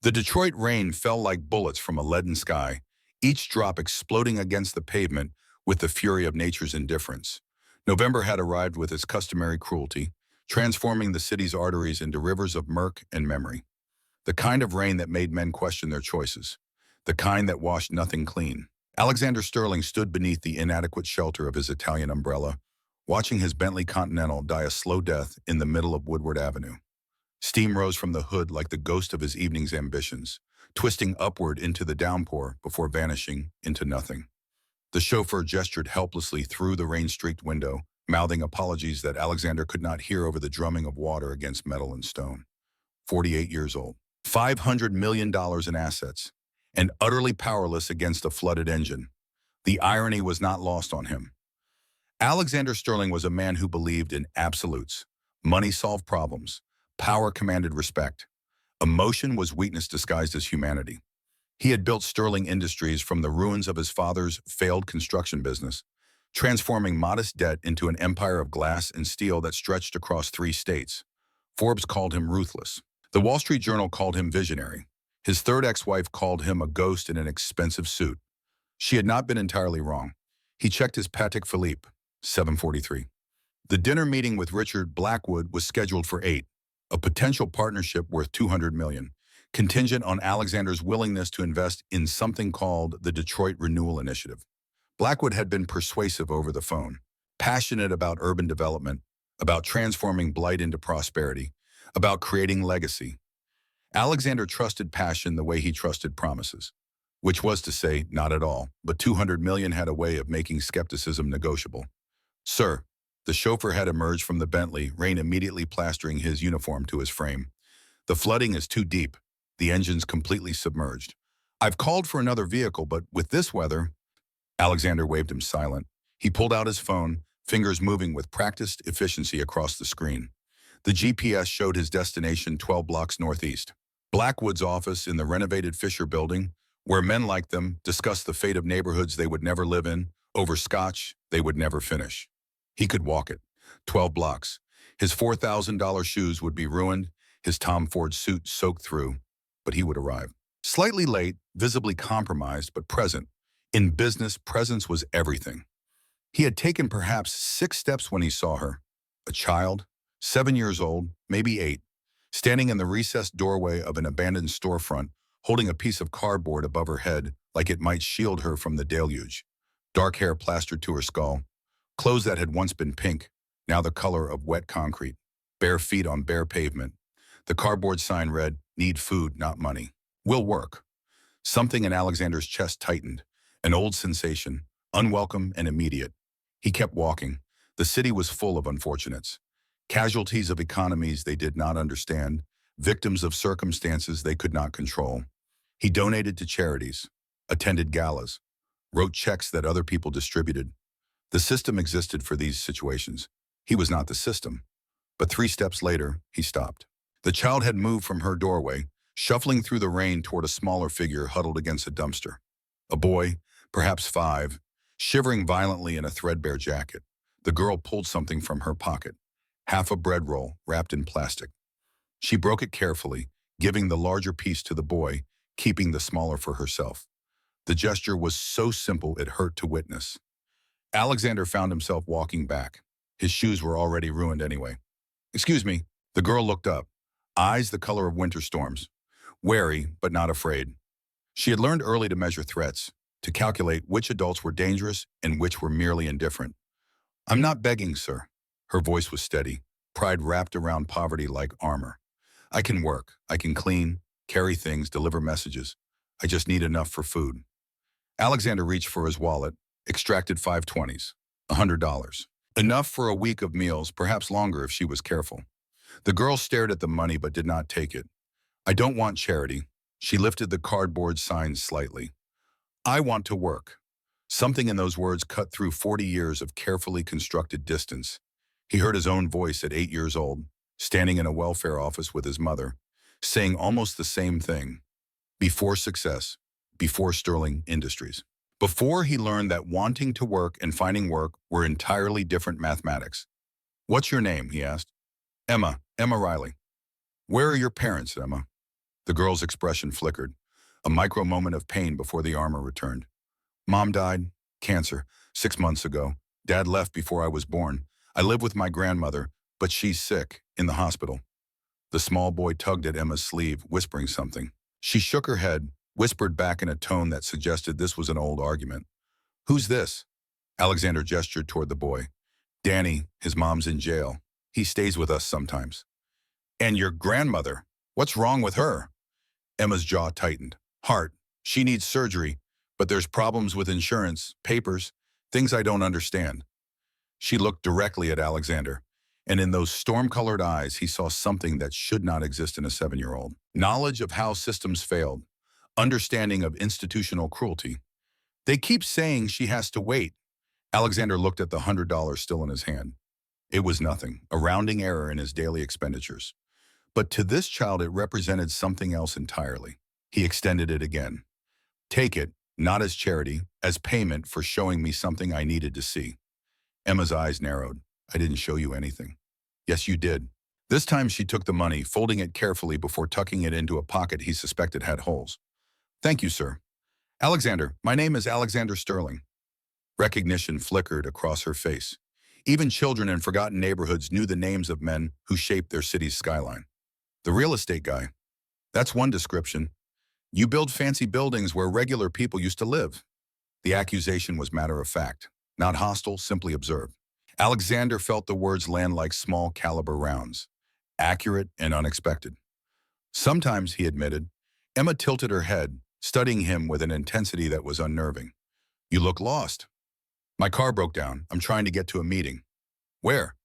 The Detroit rain fell like bullets from a leaden sky, each drop exploding against the pavement with the fury of nature's indifference. November had arrived with its customary cruelty, transforming the city's arteries into rivers of murk and memory. The kind of rain that made men question their choices. The kind that washed nothing clean. Alexander Sterling stood beneath the inadequate shelter of his Italian umbrella, watching his Bentley Continental die a slow death in the middle of Woodward Avenue. Steam rose from the hood like the ghost of his evening's ambitions, twisting upward into the downpour before vanishing into nothing. The chauffeur gestured helplessly through the rain-streaked window, mouthing apologies that Alexander could not hear over the drumming of water against metal and stone. 48 years old, $500 million in assets, and utterly powerless against a flooded engine. The irony was not lost on him. Alexander Sterling was a man who believed in absolutes. Money solved problems. Power commanded respect. Emotion was weakness disguised as humanity. He had built Sterling Industries from the ruins of his father's failed construction business, transforming modest debt into an empire of glass and steel that stretched across 3 states. Forbes called him ruthless. The Wall Street Journal called him visionary. His third ex-wife called him a ghost in an expensive suit. She had not been entirely wrong. He checked his Patek Philippe, 743. The dinner meeting with Richard Blackwood was scheduled for 8, a potential partnership worth $200 million, contingent on Alexander's willingness to invest in something called the Detroit Renewal Initiative. Blackwood had been persuasive over the phone, passionate about urban development, about transforming blight into prosperity, about creating legacy. Alexander trusted passion the way he trusted promises, which was to say, not at all, but $200 million had a way of making skepticism negotiable. "Sir," the chauffeur had emerged from the Bentley, rain immediately plastering his uniform to his frame. "The flooding is too deep. The engine's completely submerged. I've called for another vehicle, but with this weather—" Alexander waved him silent. He pulled out his phone, fingers moving with practiced efficiency across the screen. The GPS showed his destination 12 blocks northeast. Blackwood's office in the renovated Fisher Building, where men like them discussed the fate of neighborhoods they would never live in, over scotch they would never finish. He could walk it. 12 blocks. His $4,000 shoes would be ruined, his Tom Ford suit soaked through, but he would arrive. Slightly late, visibly compromised, but present. In business, presence was everything. He had taken perhaps 6 steps when he saw her. A child, 7 years old, maybe 8, standing in the recessed doorway of an abandoned storefront, holding a piece of cardboard above her head like it might shield her from the deluge. Dark hair plastered to her skull. Clothes that had once been pink, now the color of wet concrete. Bare feet on bare pavement. The cardboard sign read, "Need food, not money. Will work." Something in Alexander's chest tightened. An old sensation, unwelcome and immediate. He kept walking. The city was full of unfortunates. Casualties of economies they did not understand. Victims of circumstances they could not control. He donated to charities, attended galas, wrote checks that other people distributed. The system existed for these situations. He was not the system. But 3 steps later, he stopped. The child had moved from her doorway, shuffling through the rain toward a smaller figure huddled against a dumpster. A boy, perhaps 5, shivering violently in a threadbare jacket. The girl pulled something from her pocket, half a bread roll wrapped in plastic. She broke it carefully, giving the larger piece to the boy, keeping the smaller for herself. The gesture was so simple it hurt to witness. Alexander found himself walking back. His shoes were already ruined anyway. "Excuse me." The girl looked up, eyes the color of winter storms, wary but not afraid. She had learned early to measure threats, to calculate which adults were dangerous and which were merely indifferent. "I'm not begging, sir." Her voice was steady, pride wrapped around poverty like armor. "I can work, I can clean, carry things, deliver messages. I just need enough for food." Alexander reached for his wallet, extracted 5 20s, $100. Enough for a week of meals, perhaps longer if she was careful. The girl stared at the money but did not take it. "I don't want charity." She lifted the cardboard sign slightly. "I want to work." Something in those words cut through 40 years of carefully constructed distance. He heard his own voice at 8 years old, standing in a welfare office with his mother, saying almost the same thing. Before success, before Sterling Industries. Before he learned that wanting to work and finding work were entirely different mathematics. "What's your name?" he asked. Emma Riley." "Where are your parents, Emma?" The girl's expression flickered, a micro moment of pain before the armor returned. Mom died, cancer, 6 months ago. Dad left before I was born. I live with my grandmother, but she's sick, in the hospital. The small boy tugged at Emma's sleeve, whispering something. She shook her head, whispered back in a tone that suggested this was an old argument. Who's this? Alexander gestured toward the boy. Danny, his mom's in jail. He stays with us sometimes. And your grandmother? What's wrong with her? Emma's jaw tightened. Heart. She needs surgery, but there's problems with insurance, papers, things I don't understand. She looked directly at Alexander, and in those storm-colored eyes he saw something that should not exist in a 7-year-old. Knowledge of how systems failed, understanding of institutional cruelty. They keep saying she has to wait. Alexander looked at the $100 still in his hand. It was nothing, a rounding error in his daily expenditures. But to this child it represented something else entirely. He extended it again. Take it, not as charity, as payment for showing me something I needed to see. Emma's eyes narrowed. I didn't show you anything. Yes, you did. This time she took the money, folding it carefully before tucking it into a pocket he suspected had holes. Thank you, sir. Alexander, my name is Alexander Sterling. Recognition flickered across her face. Even children in forgotten neighborhoods knew the names of men who shaped their city's skyline. The real estate guy. That's one description. You build fancy buildings where regular people used to live. The accusation was matter of fact, not hostile, simply observed. Alexander felt the words land like small caliber rounds, accurate and unexpected. Sometimes, he admitted, Emma tilted her head, studying him with an intensity that was unnerving. You look lost. My car broke down. I'm trying to get to a meeting. Where?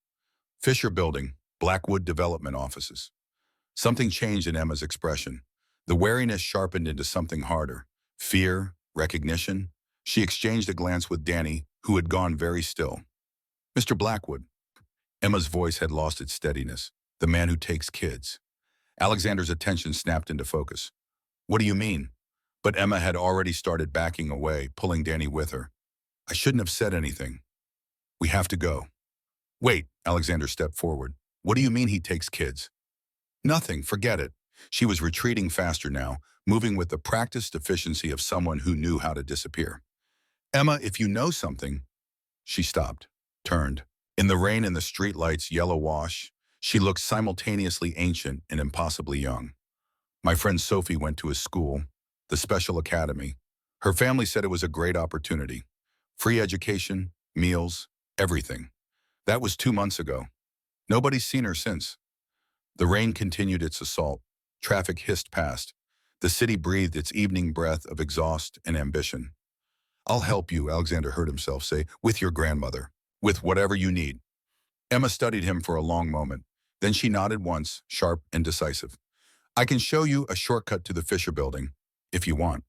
Fisher Building, Blackwood Development Offices. Something changed in Emma's expression. The wariness sharpened into something harder. Fear, recognition. She exchanged a glance with Danny, who had gone very still. Mr. Blackwood. Emma's voice had lost its steadiness. The man who takes kids. Alexander's attention snapped into focus. What do you mean? But Emma had already started backing away, pulling Danny with her. I shouldn't have said anything. We have to go. Wait, Alexander stepped forward. What do you mean he takes kids? Nothing, forget it. She was retreating faster now, moving with the practiced efficiency of someone who knew how to disappear. Emma, if you know something. She stopped, turned. In the rain and the streetlights' yellow wash, she looked simultaneously ancient and impossibly young. My friend Sophie went to his school, the special academy. Her family said it was a great opportunity. Free education, meals, everything. That was 2 months ago. Nobody's seen her since. The rain continued its assault. Traffic hissed past. The city breathed its evening breath of exhaust and ambition. I'll help you, Alexander heard himself say, with your grandmother, with whatever you need. Emma studied him for a long moment. Then she nodded once, sharp and decisive. I can show you a shortcut to the Fisher Building, if you want.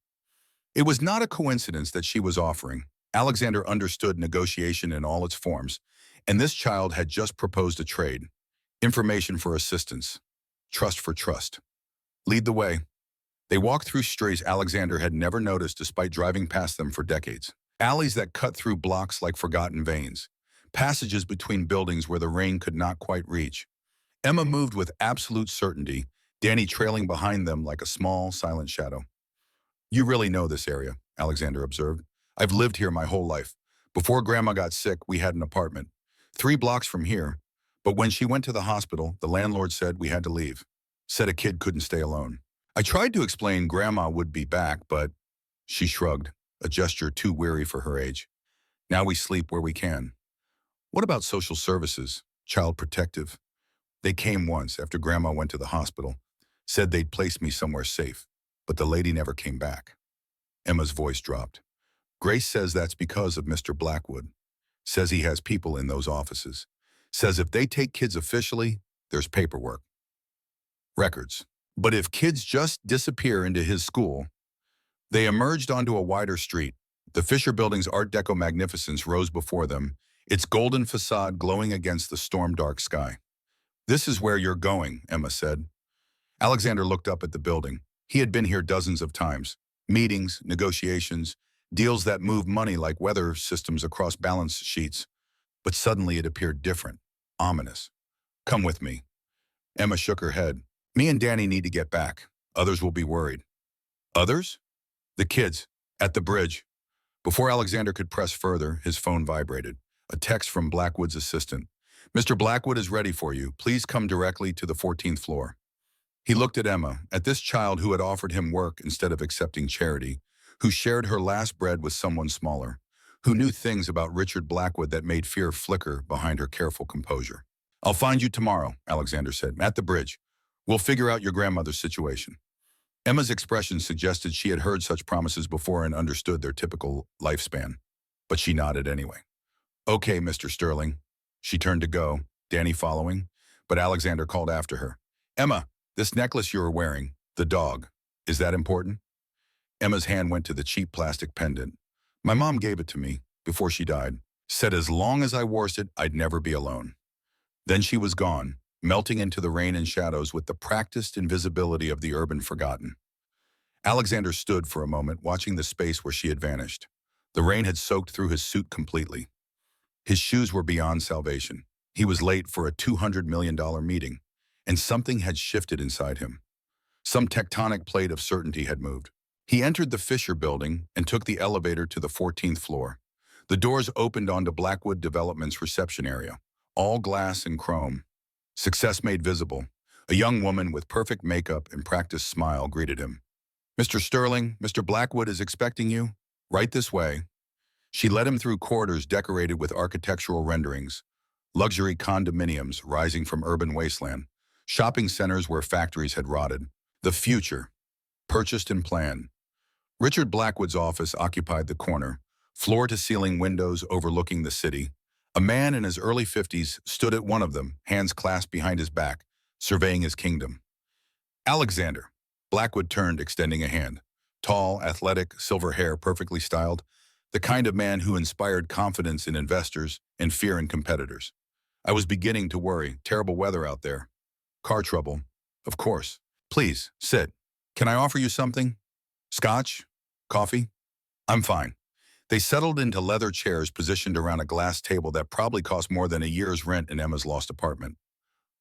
It was not a coincidence that she was offering. Alexander understood negotiation in all its forms, and this child had just proposed a trade. Information for assistance. Trust for trust. Lead the way. They walked through streets Alexander had never noticed despite driving past them for decades. Alleys that cut through blocks like forgotten veins. Passages between buildings where the rain could not quite reach. Emma moved with absolute certainty, Danny trailing behind them like a small, silent shadow. You really know this area, Alexander observed. I've lived here my whole life. Before Grandma got sick, we had an apartment. 3 blocks from here. But when she went to the hospital, the landlord said we had to leave. Said a kid couldn't stay alone. I tried to explain Grandma would be back, but she shrugged, a gesture too weary for her age. Now we sleep where we can. What about social services, child protective? They came once after Grandma went to the hospital, said they'd place me somewhere safe, but the lady never came back. Emma's voice dropped. Grace says that's because of Mr. Blackwood. Says he has people in those offices. Says if they take kids officially, there's paperwork. Records. But if kids just disappear into his school, they emerged onto a wider street. The Fisher Building's Art Deco magnificence rose before them, its golden facade glowing against the storm-dark sky. This is where you're going, Emma said. Alexander looked up at the building. He had been here dozens of times. Meetings, negotiations, deals that moved money like weather systems across balance sheets. But suddenly it appeared different, ominous. Come with me. Emma shook her head. Me and Danny need to get back. Others will be worried. Others? The kids. At the bridge. Before Alexander could press further, his phone vibrated. A text from Blackwood's assistant. Mr. Blackwood is ready for you. Please come directly to the 14th floor. He looked at Emma, at this child who had offered him work instead of accepting charity, who shared her last bread with someone smaller, who knew things about Richard Blackwood that made fear flicker behind her careful composure. I'll find you tomorrow, Alexander said, at the bridge. We'll figure out your grandmother's situation. Emma's expression suggested she had heard such promises before and understood their typical lifespan, but she nodded anyway. Okay, Mr. Sterling. She turned to go, Danny following, but Alexander called after her. Emma, this necklace you are wearing, the dog, is that important? Emma's hand went to the cheap plastic pendant. My mom gave it to me before she died, said as long as I wore it, I'd never be alone. Then she was gone, melting into the rain and shadows with the practiced invisibility of the urban forgotten. Alexander stood for a moment, watching the space where she had vanished. The rain had soaked through his suit completely. His shoes were beyond salvation. He was late for a $200 million meeting, and something had shifted inside him. Some tectonic plate of certainty had moved. He entered the Fisher building and took the elevator to the 14th floor. The doors opened onto Blackwood Development's reception area, all glass and chrome. Success made visible. A young woman with perfect makeup and practiced smile greeted him. Mr. Sterling, Mr. Blackwood is expecting you. Right this way. She led him through corridors decorated with architectural renderings, luxury condominiums rising from urban wasteland, shopping centers where factories had rotted. The future, purchased and planned. Richard Blackwood's office occupied the corner, floor-to-ceiling windows overlooking the city. A man in his early 50s stood at one of them, hands clasped behind his back, surveying his kingdom. Alexander. Blackwood turned, extending a hand. Tall, athletic, silver hair, perfectly styled. The kind of man who inspired confidence in investors and fear in competitors. I was beginning to worry. Terrible weather out there. Car trouble. Of course. Please, sit. Can I offer you something? Scotch? Coffee? I'm fine. They settled into leather chairs positioned around a glass table that probably cost more than a year's rent in Emma's lost apartment.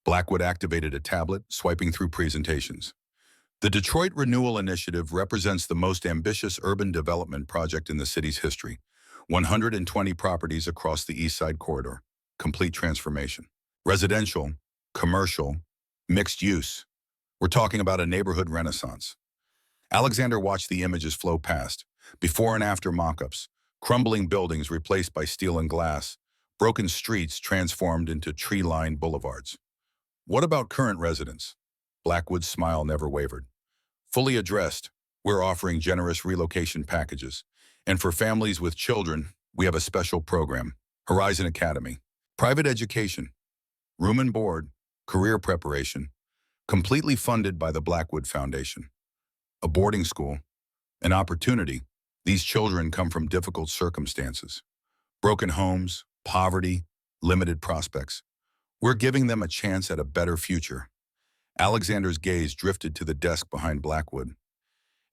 Blackwood activated a tablet, swiping through presentations. The Detroit Renewal Initiative represents the most ambitious urban development project in the city's history. 120 properties across the East Side Corridor. Complete transformation. Residential, commercial, mixed use. We're talking about a neighborhood renaissance. Alexander watched the images flow past, before and after mock-ups, crumbling buildings replaced by steel and glass, broken streets transformed into tree-lined boulevards. What about current residents? Blackwood's smile never wavered. Fully addressed, we're offering generous relocation packages. And for families with children, we have a special program, Horizon Academy. Private education, room and board, career preparation, completely funded by the Blackwood Foundation. A boarding school, an opportunity. These children come from difficult circumstances. Broken homes, poverty, limited prospects. We're giving them a chance at a better future. Alexander's gaze drifted to the desk behind Blackwood.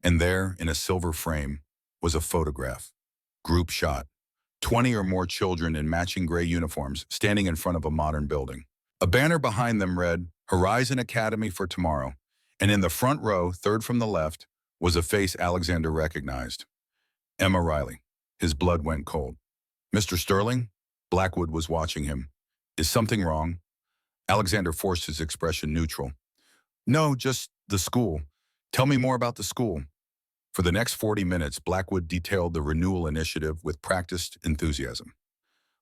And there, in a silver frame, was a photograph. Group shot. 20 or more children in matching gray uniforms standing in front of a modern building. A banner behind them read, Horizon Academy for Tomorrow. And in the front row, third from the left, was a face Alexander recognized. Emma Riley. His blood went cold. Mr. Sterling? Blackwood was watching him. Is something wrong? Alexander forced his expression neutral. No, just the school. Tell me more about the school. For the next 40 minutes, Blackwood detailed the renewal initiative with practiced enthusiasm.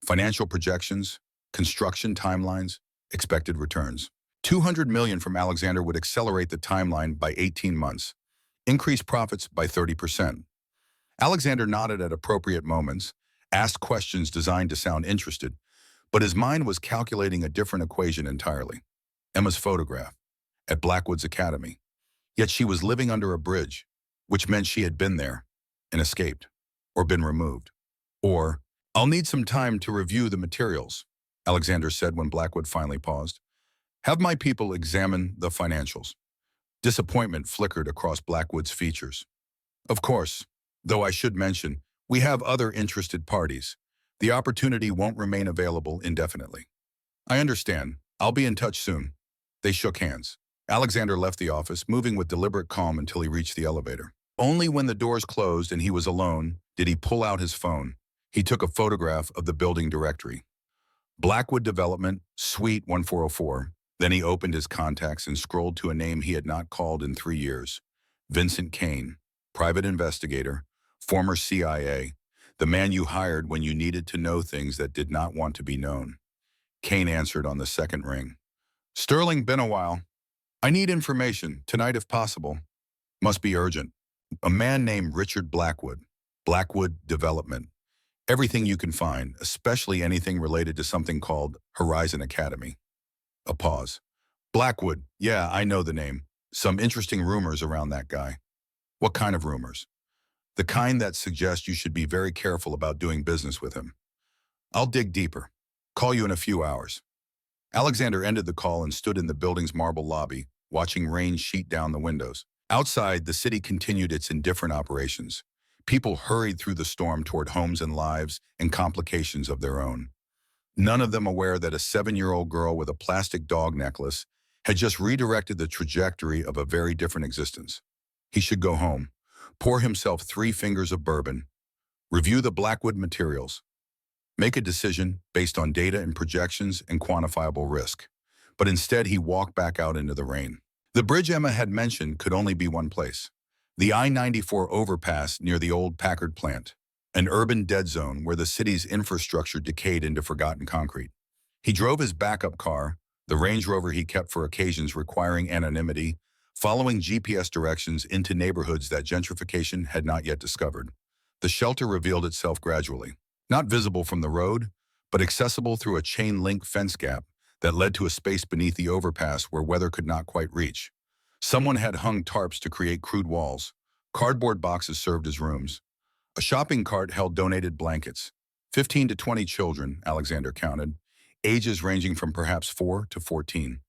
Financial projections, construction timelines, expected returns. $200 million from Alexander would accelerate the timeline by 18 months, increase profits by 30%. Alexander nodded at appropriate moments, asked questions designed to sound interested, but his mind was calculating a different equation entirely. Emma's photograph, at Blackwood's Academy. Yet she was living under a bridge, which meant she had been there and escaped, or been removed. Or, I'll need some time to review the materials, Alexander said when Blackwood finally paused. Have my people examine the financials. Disappointment flickered across Blackwood's features. Of course, though I should mention, we have other interested parties. The opportunity won't remain available indefinitely. I understand. I'll be in touch soon. They shook hands. Alexander left the office, moving with deliberate calm until he reached the elevator. Only when the doors closed and he was alone did he pull out his phone. He took a photograph of the building directory. Blackwood Development, Suite 1404. Then he opened his contacts and scrolled to a name he had not called in 3 years. Vincent Kane, private investigator, former CIA, the man you hired when you needed to know things that did not want to be known. Kane answered on the second ring. Sterling, been a while. I need information, tonight if possible. Must be urgent. A man named Richard Blackwood. Blackwood Development. Everything you can find, especially anything related to something called Horizon Academy. A pause. Blackwood, yeah, I know the name. Some interesting rumors around that guy. What kind of rumors? The kind that suggest you should be very careful about doing business with him. I'll dig deeper. Call you in a few hours. Alexander ended the call and stood in the building's marble lobby, watching rain sheet down the windows. Outside, the city continued its indifferent operations. People hurried through the storm toward homes and lives and complications of their own. None of them aware that a 7-year-old girl with a plastic dog necklace had just redirected the trajectory of a very different existence. He should go home, pour himself 3 fingers of bourbon, review the Blackwood materials, make a decision based on data and projections and quantifiable risk. But instead, he walked back out into the rain. The bridge Emma had mentioned could only be one place. The I-94 overpass near the old Packard plant, an urban dead zone where the city's infrastructure decayed into forgotten concrete. He drove his backup car, the Range Rover he kept for occasions requiring anonymity, following GPS directions into neighborhoods that gentrification had not yet discovered. The shelter revealed itself gradually, not visible from the road, but accessible through a chain-link fence gap that led to a space beneath the overpass where weather could not quite reach. Someone had hung tarps to create crude walls. Cardboard boxes served as rooms. A shopping cart held donated blankets. 15 to 20 children, Alexander counted, ages ranging from perhaps 4 to 14.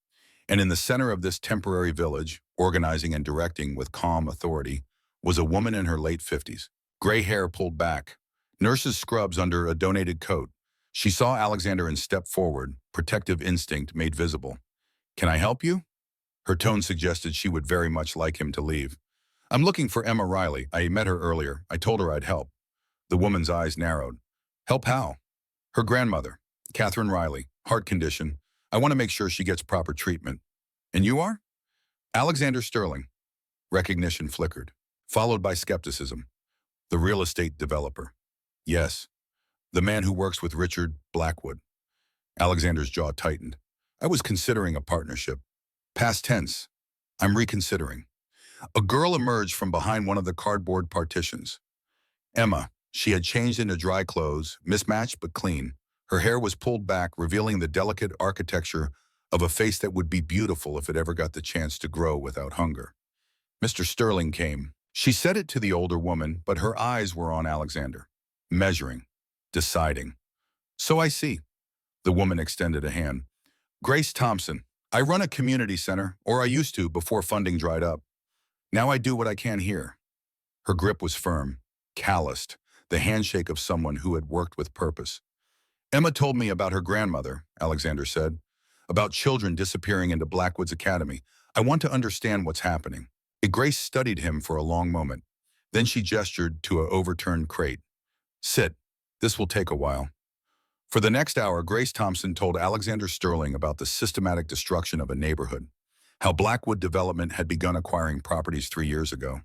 And in the center of this temporary village, organizing and directing with calm authority, was a woman in her late 50s. Gray hair pulled back, nurse's scrubs under a donated coat. She saw Alexander and stepped forward, protective instinct made visible. Can I help you? Her tone suggested she would very much like him to leave. I'm looking for Emma Riley. I met her earlier. I told her I'd help. The woman's eyes narrowed. Help how? Her grandmother, Catherine Riley, heart condition. I want to make sure she gets proper treatment. And you are? Alexander Sterling. Recognition flickered, followed by skepticism. The real estate developer. Yes. The man who works with Richard Blackwood. Alexander's jaw tightened. I was considering a partnership. Past tense. I'm reconsidering. A girl emerged from behind one of the cardboard partitions. Emma. She had changed into dry clothes, mismatched but clean. Her hair was pulled back, revealing the delicate architecture of a face that would be beautiful if it ever got the chance to grow without hunger. Mr. Sterling came. She said it to the older woman, but her eyes were on Alexander. Measuring. Deciding. So I see. The woman extended a hand. Grace Thompson. I run a community center, or I used to before funding dried up. Now I do what I can here. Her grip was firm, calloused, the handshake of someone who had worked with purpose. Emma told me about her grandmother, Alexander said, about children disappearing into Blackwood's academy. I want to understand what's happening. Grace studied him for a long moment. Then she gestured to an overturned crate. Sit. This will take a while. For the next hour, Grace Thompson told Alexander Sterling about the systematic destruction of a neighborhood, how Blackwood Development had begun acquiring properties 3 years ago,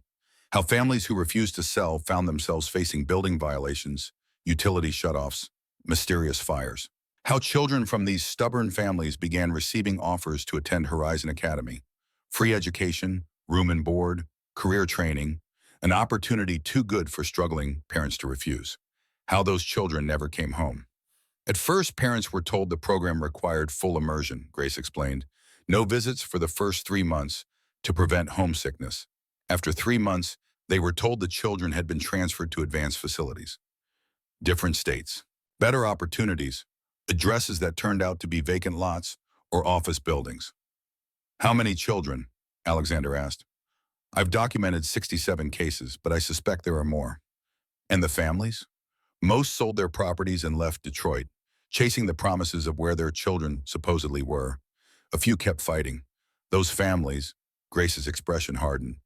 how families who refused to sell found themselves facing building violations, utility shutoffs, mysterious fires, how children from these stubborn families began receiving offers to attend Horizon Academy, free education, room and board, career training, an opportunity too good for struggling parents to refuse, how those children never came home. At first, parents were told the program required full immersion, Grace explained. No visits for the first 3 months to prevent homesickness. After 3 months, they were told the children had been transferred to advanced facilities. Different states, better opportunities, addresses that turned out to be vacant lots or office buildings. How many children? Alexander asked. I've documented 67 cases, but I suspect there are more. And the families? Most sold their properties and left Detroit, chasing the promises of where their children supposedly were. A few kept fighting. Those families, Grace's expression hardened.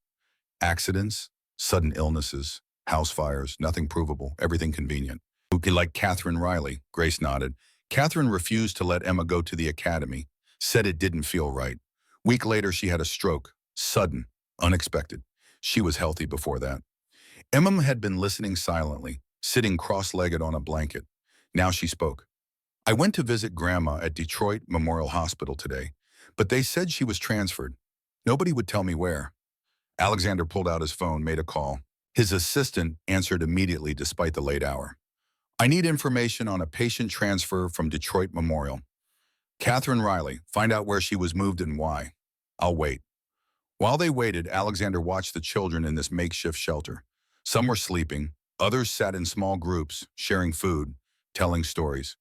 Accidents, sudden illnesses, house fires, nothing provable, everything convenient. Like Catherine Riley, Grace nodded. Catherine refused to let Emma go to the academy, said it didn't feel right. Week later, she had a stroke, sudden, unexpected. She was healthy before that. Emma had been listening silently, sitting cross-legged on a blanket. Now she spoke. I went to visit Grandma at Detroit Memorial Hospital today, but they said she was transferred. Nobody would tell me where. Alexander pulled out his phone, made a call. His assistant answered immediately despite the late hour. I need information on a patient transfer from Detroit Memorial. Catherine Riley, find out where she was moved and why. I'll wait. While they waited, Alexander watched the children in this makeshift shelter. Some were sleeping, others sat in small groups, sharing food, telling stories,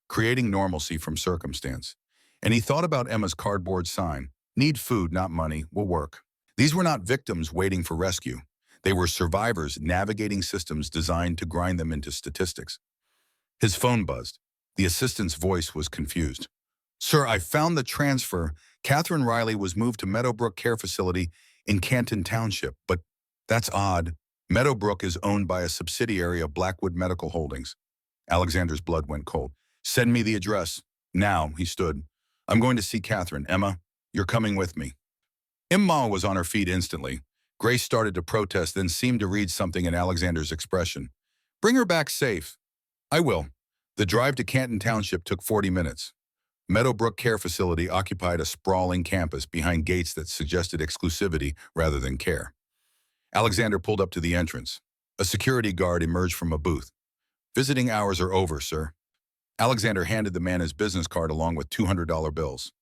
creating normalcy from circumstance. And he thought about Emma's cardboard sign, need food, not money, will work. These were not victims waiting for rescue. They were survivors navigating systems designed to grind them into statistics. His phone buzzed. The assistant's voice was confused. Sir, I found the transfer. Catherine Riley was moved to Meadowbrook Care Facility in Canton Township, but that's odd. Meadowbrook is owned by a subsidiary of Blackwood Medical Holdings. Alexander's blood went cold. Send me the address. Now, he stood. I'm going to see Catherine. Emma, you're coming with me. Emma was on her feet instantly. Grace started to protest, then seemed to read something in Alexander's expression. Bring her back safe. I will. The drive to Canton Township took 40 minutes. Meadowbrook Care Facility occupied a sprawling campus behind gates that suggested exclusivity rather than care. Alexander pulled up to the entrance. A security guard emerged from a booth. Visiting hours are over, sir. Alexander handed the man his business card along with $200 bills.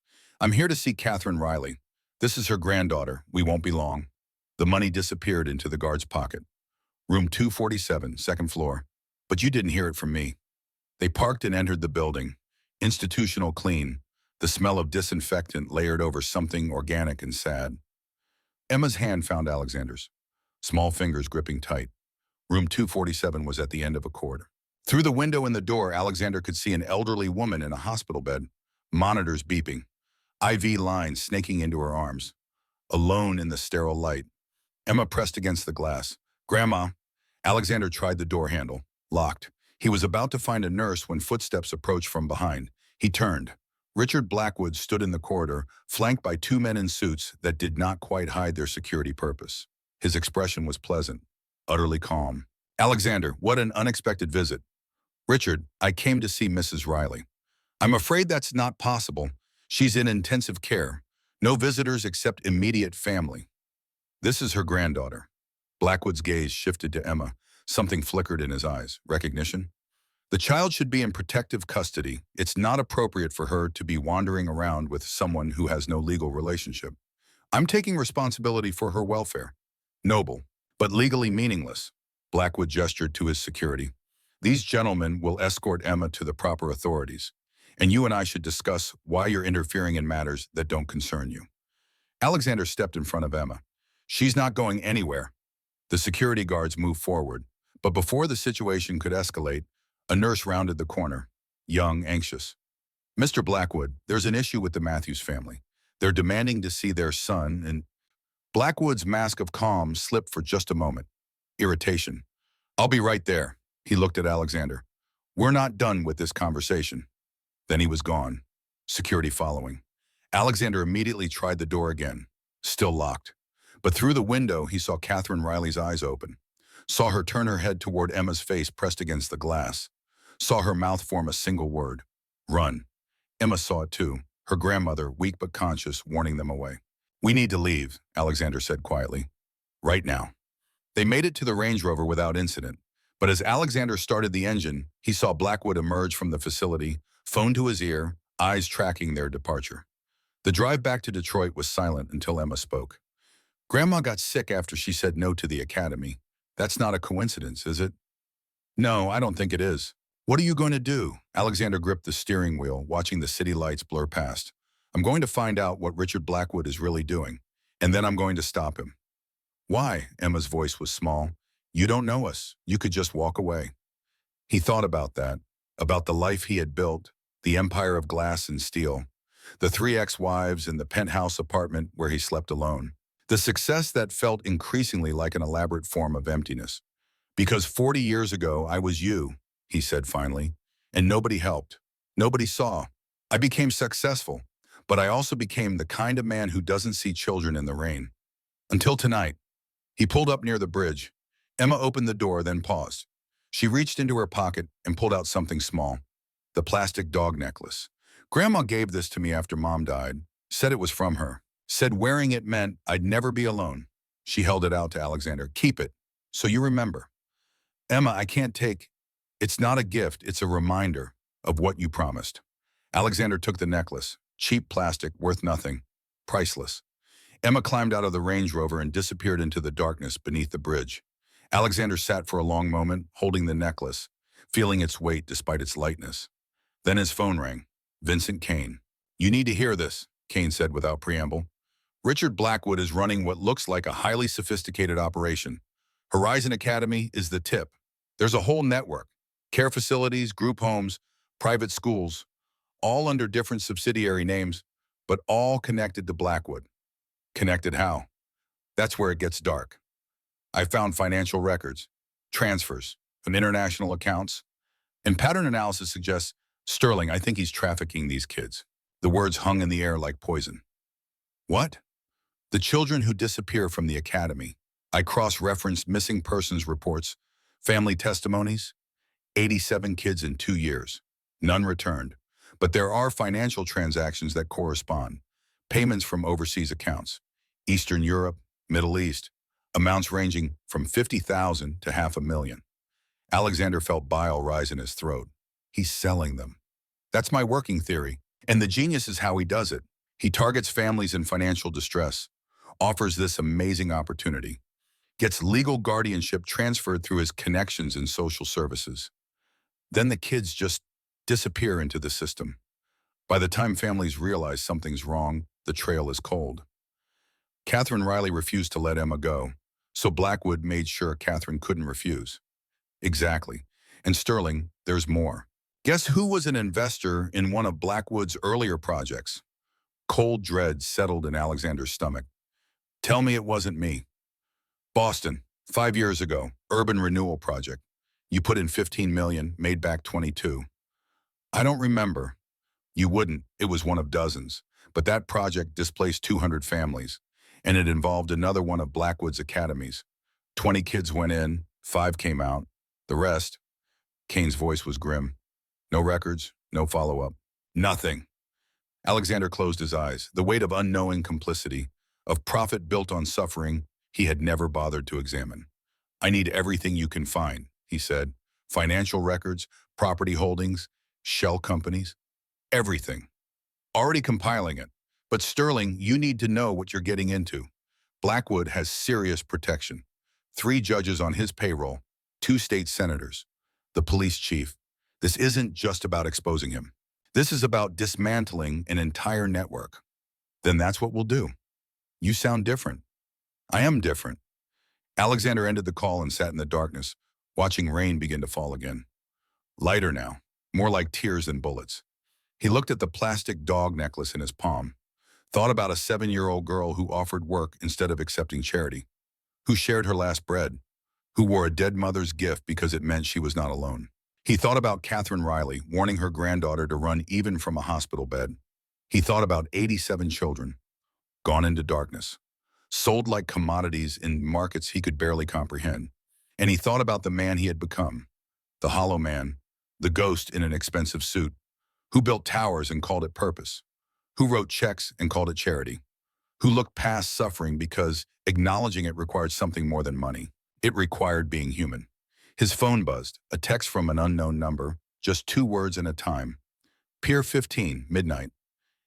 I'm here to see Catherine Riley. This is her granddaughter. We won't be long. The money disappeared into the guard's pocket. Room 247, second floor. But you didn't hear it from me. They parked and entered the building. Institutional clean. The smell of disinfectant layered over something organic and sad. Emma's hand found Alexander's. Small fingers gripping tight. Room 247 was at the end of a corridor. Through the window in the door, Alexander could see an elderly woman in a hospital bed. Monitors beeping. IV lines snaking into her arms. Alone in the sterile light. Emma pressed against the glass. Grandma. Alexander tried the door handle. Locked. He was about to find a nurse when footsteps approached from behind. He turned. Richard Blackwood stood in the corridor, flanked by two men in suits that did not quite hide their security purpose. His expression was pleasant, utterly calm. Alexander, what an unexpected visit. Richard, I came to see Mrs. Riley. I'm afraid that's not possible. She's in intensive care. No visitors except immediate family. This is her granddaughter. Blackwood's gaze shifted to Emma. Something flickered in his eyes. Recognition? The child should be in protective custody. It's not appropriate for her to be wandering around with someone who has no legal relationship. I'm taking responsibility for her welfare. Noble, but legally meaningless. Blackwood gestured to his security. These gentlemen will escort Emma to the proper authorities, and you and I should discuss why you're interfering in matters that don't concern you. Alexander stepped in front of Emma. She's not going anywhere. The security guards moved forward, but before the situation could escalate, a nurse rounded the corner, young, anxious. Mr. Blackwood, there's an issue with the Matthews family. They're demanding to see their son, and Blackwood's mask of calm slipped for just a moment. Irritation. I'll be right there. He looked at Alexander. We're not done with this conversation. Then he was gone, security following. Alexander immediately tried the door again, still locked. But through the window, he saw Catherine Riley's eyes open, saw her turn her head toward Emma's face pressed against the glass, saw her mouth form a single word, run. Emma saw it too, her grandmother, weak but conscious, warning them away. We need to leave, Alexander said quietly. Right now. They made it to the Range Rover without incident, but as Alexander started the engine, he saw Blackwood emerge from the facility, phone to his ear, eyes tracking their departure. The drive back to Detroit was silent until Emma spoke. Grandma got sick after she said no to the academy. That's not a coincidence, is it? No, I don't think it is. What are you going to do? Alexander gripped the steering wheel, watching the city lights blur past. I'm going to find out what Richard Blackwood is really doing, and then I'm going to stop him. Why? Emma's voice was small. You don't know us. You could just walk away. He thought about that, about the life he had built, the empire of glass and steel. the three ex-wives and the penthouse apartment where he slept alone. The success that felt increasingly like an elaborate form of emptiness. Because 40 years ago, I was you, he said finally, and nobody helped. Nobody saw. I became successful, but I also became the kind of man who doesn't see children in the rain. Until tonight. He pulled up near the bridge. Emma opened the door, then paused. She reached into her pocket and pulled out something small. The plastic dog necklace. Grandma gave this to me after Mom died. Said it was from her. Said wearing it meant I'd never be alone. She held it out to Alexander. Keep it, so you remember. Emma, I can't take. It's not a gift, it's a reminder of what you promised. Alexander took the necklace. Cheap plastic, worth nothing. Priceless. Emma climbed out of the Range Rover and disappeared into the darkness beneath the bridge. Alexander sat for a long moment, holding the necklace, feeling its weight despite its lightness. Then his phone rang. Vincent Kane. You need to hear this, Kane said without preamble. Richard Blackwood is running what looks like a highly sophisticated operation. Horizon Academy is the tip. There's a whole network. Care facilities, group homes, private schools, all under different subsidiary names, but all connected to Blackwood. Connected how? That's where it gets dark. I found financial records, transfers from international accounts, and pattern analysis suggests, Sterling, I think he's trafficking these kids. The words hung in the air like poison. What? The children who disappear from the academy. I cross-referenced missing persons reports, family testimonies, 87 kids in 2 years. None returned. But there are financial transactions that correspond. Payments from overseas accounts. Eastern Europe, Middle East. Amounts ranging from 50,000 to $500,000. Alexander felt bile rise in his throat. He's selling them. That's my working theory. And the genius is how he does it. He targets families in financial distress, offers this amazing opportunity, gets legal guardianship transferred through his connections in social services. Then the kids just disappear into the system. By the time families realize something's wrong, the trail is cold. Catherine Riley refused to let Emma go, so Blackwood made sure Catherine couldn't refuse. Exactly. And Sterling, there's more. Guess who was an investor in one of Blackwood's earlier projects? Cold dread settled in Alexander's stomach. Tell me it wasn't me. Boston, 5 years ago, urban renewal project. You put in 15 million, made back 22. I don't remember. You wouldn't, it was one of dozens. But that project displaced 200 families, and it involved another one of Blackwood's academies. 20 kids went in, 5 came out. The rest, Kane's voice was grim. No records, no follow-up. Nothing. Alexander closed his eyes. The weight of unknowing complicity, of profit built on suffering he had never bothered to examine. I need everything you can find, he said. Financial records, property holdings, shell companies, everything. Already compiling it. But Sterling, you need to know what you're getting into. Blackwood has serious protection. 3 judges on his payroll, 2 state senators, the police chief. This isn't just about exposing him. This is about dismantling an entire network. Then that's what we'll do. You sound different. I am different. Alexander ended the call and sat in the darkness, watching rain begin to fall again. Lighter now, more like tears than bullets. He looked at the plastic dog necklace in his palm, thought about a 7-year-old girl who offered work instead of accepting charity, who shared her last bread, who wore a dead mother's gift because it meant she was not alone. He thought about Catherine Riley warning her granddaughter to run even from a hospital bed. He thought about 87 children, gone into darkness, sold like commodities in markets he could barely comprehend. And he thought about the man he had become, the hollow man, the ghost in an expensive suit, who built towers and called it purpose, who wrote checks and called it charity, who looked past suffering because acknowledging it required something more than money. It required being human. His phone buzzed, a text from an unknown number, just 2 words and a time. Pier 15, midnight.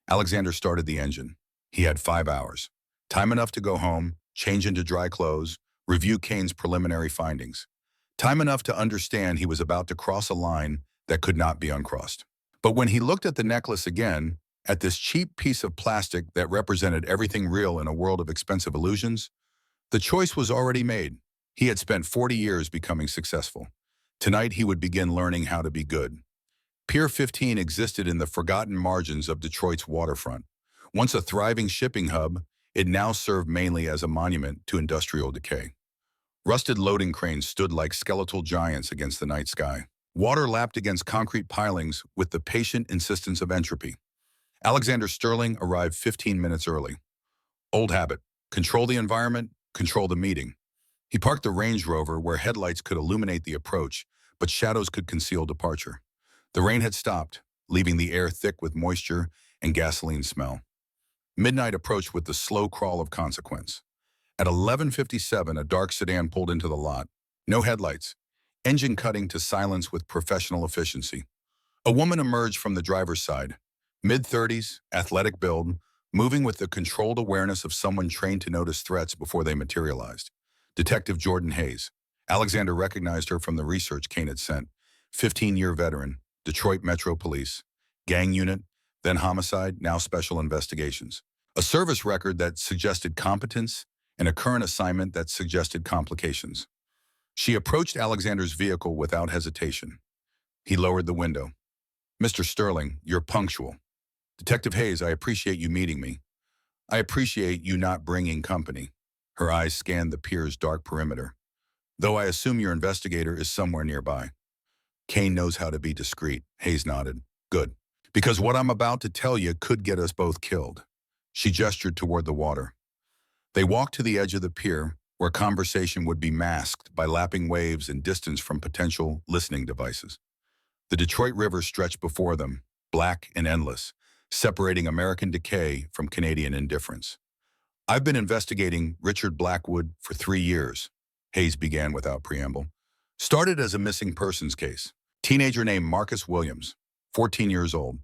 Alexander started the engine. He had 5 hours. Time enough to go home, change into dry clothes, review Kane's preliminary findings. Time enough to understand he was about to cross a line that could not be uncrossed. But when he looked at the necklace again, at this cheap piece of plastic that represented everything real in a world of expensive illusions, the choice was already made. He had spent 40 years becoming successful. Tonight he would begin learning how to be good. Pier 15 existed in the forgotten margins of Detroit's waterfront. Once a thriving shipping hub, it now served mainly as a monument to industrial decay. Rusted loading cranes stood like skeletal giants against the night sky. Water lapped against concrete pilings with the patient insistence of entropy. Alexander Sterling arrived 15 minutes early. Old habit. Control the environment, control the meeting. He parked the Range Rover where headlights could illuminate the approach, but shadows could conceal departure. The rain had stopped, leaving the air thick with moisture and gasoline smell. Midnight approached with the slow crawl of consequence. At 11:57, a dark sedan pulled into the lot. No headlights. Engine cutting to silence with professional efficiency. A woman emerged from the driver's side. Mid-30s, athletic build, moving with the controlled awareness of someone trained to notice threats before they materialized. Detective Jordan Hayes. Alexander recognized her from the research Kane had sent. 15-year veteran, Detroit Metro Police. Gang unit, then homicide, now special investigations. A service record that suggested competence and a current assignment that suggested complications. She approached Alexander's vehicle without hesitation. He lowered the window. "Mr. Sterling, you're punctual. Detective Hayes, I appreciate you meeting me. I appreciate you not bringing company." Her eyes scanned the pier's dark perimeter. "Though I assume your investigator is somewhere nearby." "Kane knows how to be discreet," Hayes nodded. "Good. Because what I'm about to tell you could get us both killed." She gestured toward the water. They walked to the edge of the pier, where conversation would be masked by lapping waves and distance from potential listening devices. The Detroit River stretched before them, black and endless, separating American decay from Canadian indifference. "I've been investigating Richard Blackwood for 3 years," Hayes began without preamble. "Started as a missing persons case. Teenager named Marcus Williams, 14 years old.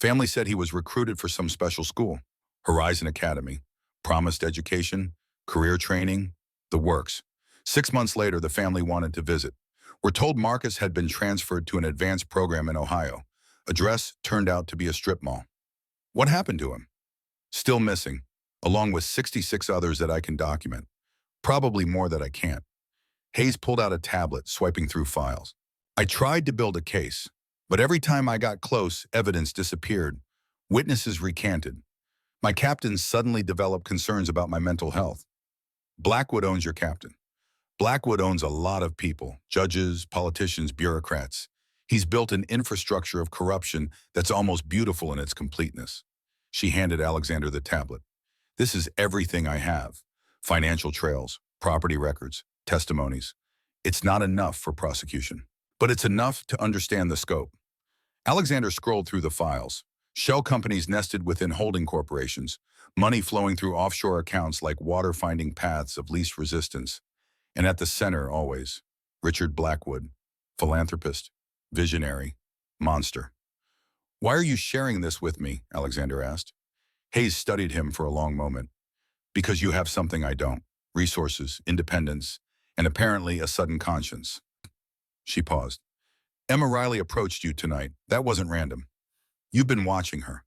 Family said he was recruited for some special school, Horizon Academy. Promised education, career training, the works. 6 months later, the family wanted to visit. We're told Marcus had been transferred to an advanced program in Ohio. Address turned out to be a strip mall. What happened to him? Still missing, along with 66 others that I can document. Probably more that I can't." Hayes pulled out a tablet, swiping through files. "I tried to build a case, but every time I got close, evidence disappeared. Witnesses recanted. My captain suddenly developed concerns about my mental health." "Blackwood owns your captain." "Blackwood owns a lot of people, judges, politicians, bureaucrats. He's built an infrastructure of corruption that's almost beautiful in its completeness." She handed Alexander the tablet. "This is everything I have. Financial trails, property records, testimonies. It's not enough for prosecution, but it's enough to understand the scope." Alexander scrolled through the files. Shell companies nested within holding corporations, money flowing through offshore accounts like water-finding paths of least resistance. And at the center, always, Richard Blackwood, philanthropist, visionary, monster. "Why are you sharing this with me?" Alexander asked. Hayes studied him for a long moment. "Because you have something I don't. Resources, independence, and apparently a sudden conscience." She paused. "Emma Riley approached you tonight. That wasn't random. You've been watching her.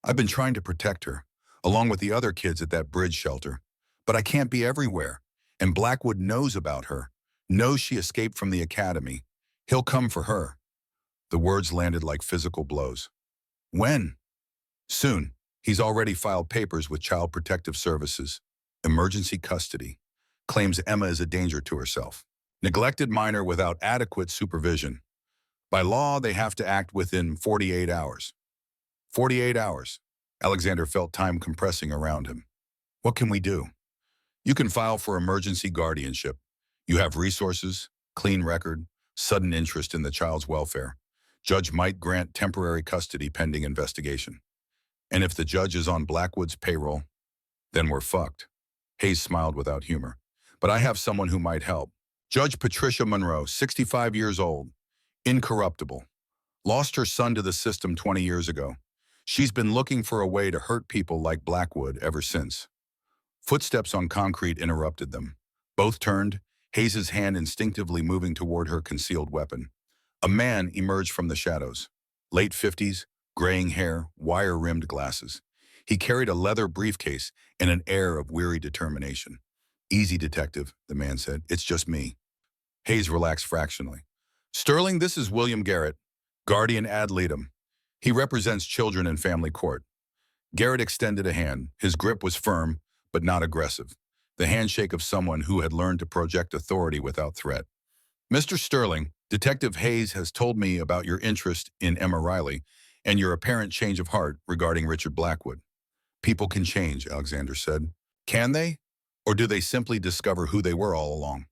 I've been trying to protect her, along with the other kids at that bridge shelter. But I can't be everywhere. And Blackwood knows about her, knows she escaped from the academy. He'll come for her." The words landed like physical blows. "When?" "Soon. He's already filed papers with Child Protective Services. Emergency custody. Claims Emma is a danger to herself. Neglected minor without adequate supervision. By law, they have to act within 48 hours. 48 hours. Alexander felt time compressing around him. "What can we do?" "You can file for emergency guardianship. You have resources, clean record, sudden interest in the child's welfare. Judge might grant temporary custody pending investigation. And if the judge is on Blackwood's payroll, then we're fucked." Hayes smiled without humor. "But I have someone who might help. Judge Patricia Monroe, 65 years old, incorruptible. Lost her son to the system 20 years ago. She's been looking for a way to hurt people like Blackwood ever since." Footsteps on concrete interrupted them. Both turned, Hayes' hand instinctively moving toward her concealed weapon. A man emerged from the shadows. Late 50s, graying hair, wire-rimmed glasses. He carried a leather briefcase and an air of weary determination. "Easy, detective," the man said. "It's just me." Hayes relaxed fractionally. "Sterling, this is William Garrett. Guardian ad litem. He represents children in family court. Garrett extended a hand. His grip was firm, but not aggressive. The handshake of someone who had learned to project authority without threat. Mr. Sterling, Detective Hayes has told me about your interest in Emma Riley and your apparent change of heart regarding Richard Blackwood. People can change, Alexander said. Can they? Or do they simply discover who they were all along?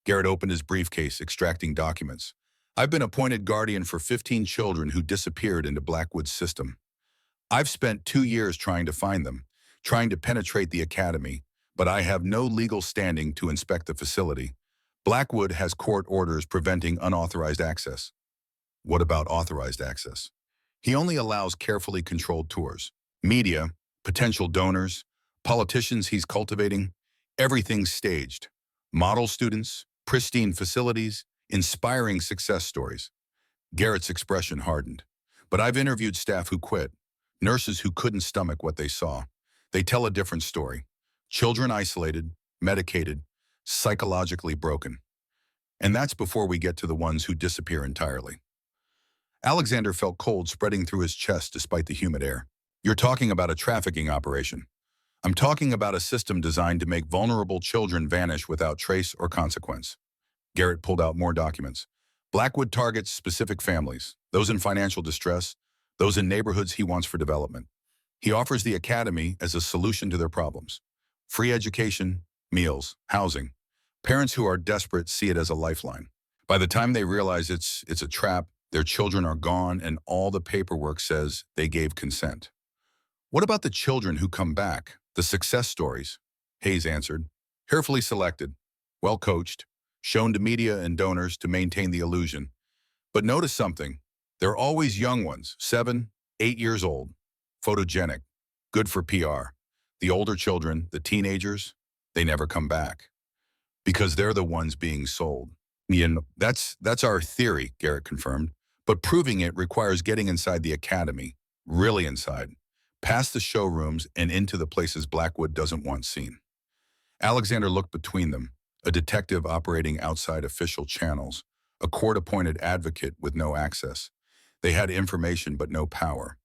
Garrett opened his briefcase, extracting documents. I've been appointed guardian for 15 children who disappeared into Blackwood's system. I've spent 2 years trying to find them, trying to penetrate the academy, but I have no legal standing to inspect the facility. Blackwood has court orders preventing unauthorized access. What about authorized access? He only allows carefully controlled tours. Media, potential donors, politicians he's cultivating, everything's staged. Model students, pristine facilities, inspiring success stories. Garrett's expression hardened. But I've interviewed staff who quit, nurses who couldn't stomach what they saw. They tell a different story. Children isolated, medicated, psychologically broken. And that's before we get to the ones who disappear entirely. Alexander felt cold spreading through his chest despite the humid air. You're talking about a trafficking operation. I'm talking about a system designed to make vulnerable children vanish without trace or consequence. Garrett pulled out more documents. Blackwood targets specific families, those in financial distress, those in neighborhoods he wants for development. He offers the academy as a solution to their problems. Free education, meals, housing. Parents who are desperate see it as a lifeline. By the time they realize it's a trap, their children are gone and all the paperwork says they gave consent. What about the children who come back, the success stories? Hayes answered. Carefully selected, well coached, shown to media and donors to maintain the illusion. But notice something. They're always young ones, 7, 8 years old, photogenic, good for PR. The older children, the teenagers, they never come back because they're the ones being sold. That's our theory, Garrett confirmed. But proving it requires getting inside the academy, really inside, past the showrooms and into the places Blackwood doesn't want seen. Alexander looked between them, a detective operating outside official channels, a court-appointed advocate with no access. They had information but no power,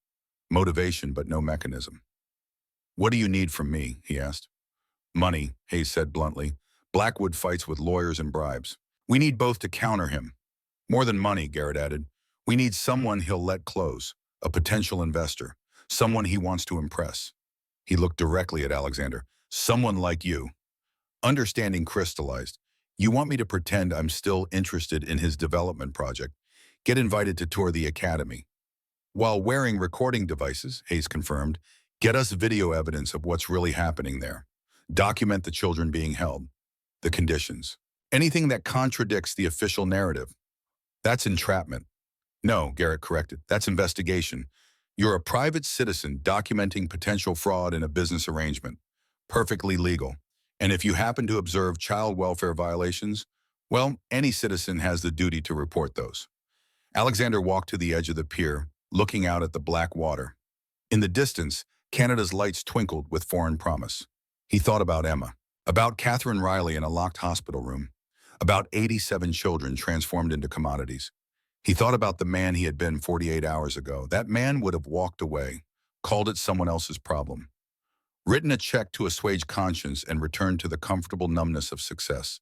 motivation but no mechanism. What do you need from me? He asked. Money, Hayes said bluntly. Blackwood fights with lawyers and bribes. We need both to counter him. More than money, Garrett added. We need someone he'll let close, a potential investor, someone he wants to impress. He looked directly at Alexander. Someone like you. Understanding crystallized. You want me to pretend I'm still interested in his development project, get invited to tour the academy. While wearing recording devices, Hayes confirmed, get us video evidence of what's really happening there. Document the children being held, the conditions. Anything that contradicts the official narrative. That's entrapment. No, Garrett corrected, that's investigation. You're a private citizen documenting potential fraud in a business arrangement. Perfectly legal. And if you happen to observe child welfare violations, well, any citizen has the duty to report those. Alexander walked to the edge of the pier, looking out at the black water. In the distance, Canada's lights twinkled with foreign promise. He thought about Emma, about Catherine Riley in a locked hospital room, about 87 children transformed into commodities. He thought about the man he had been 48 hours ago. That man would have walked away, called it someone else's problem, written a check to assuage conscience and returned to the comfortable numbness of success.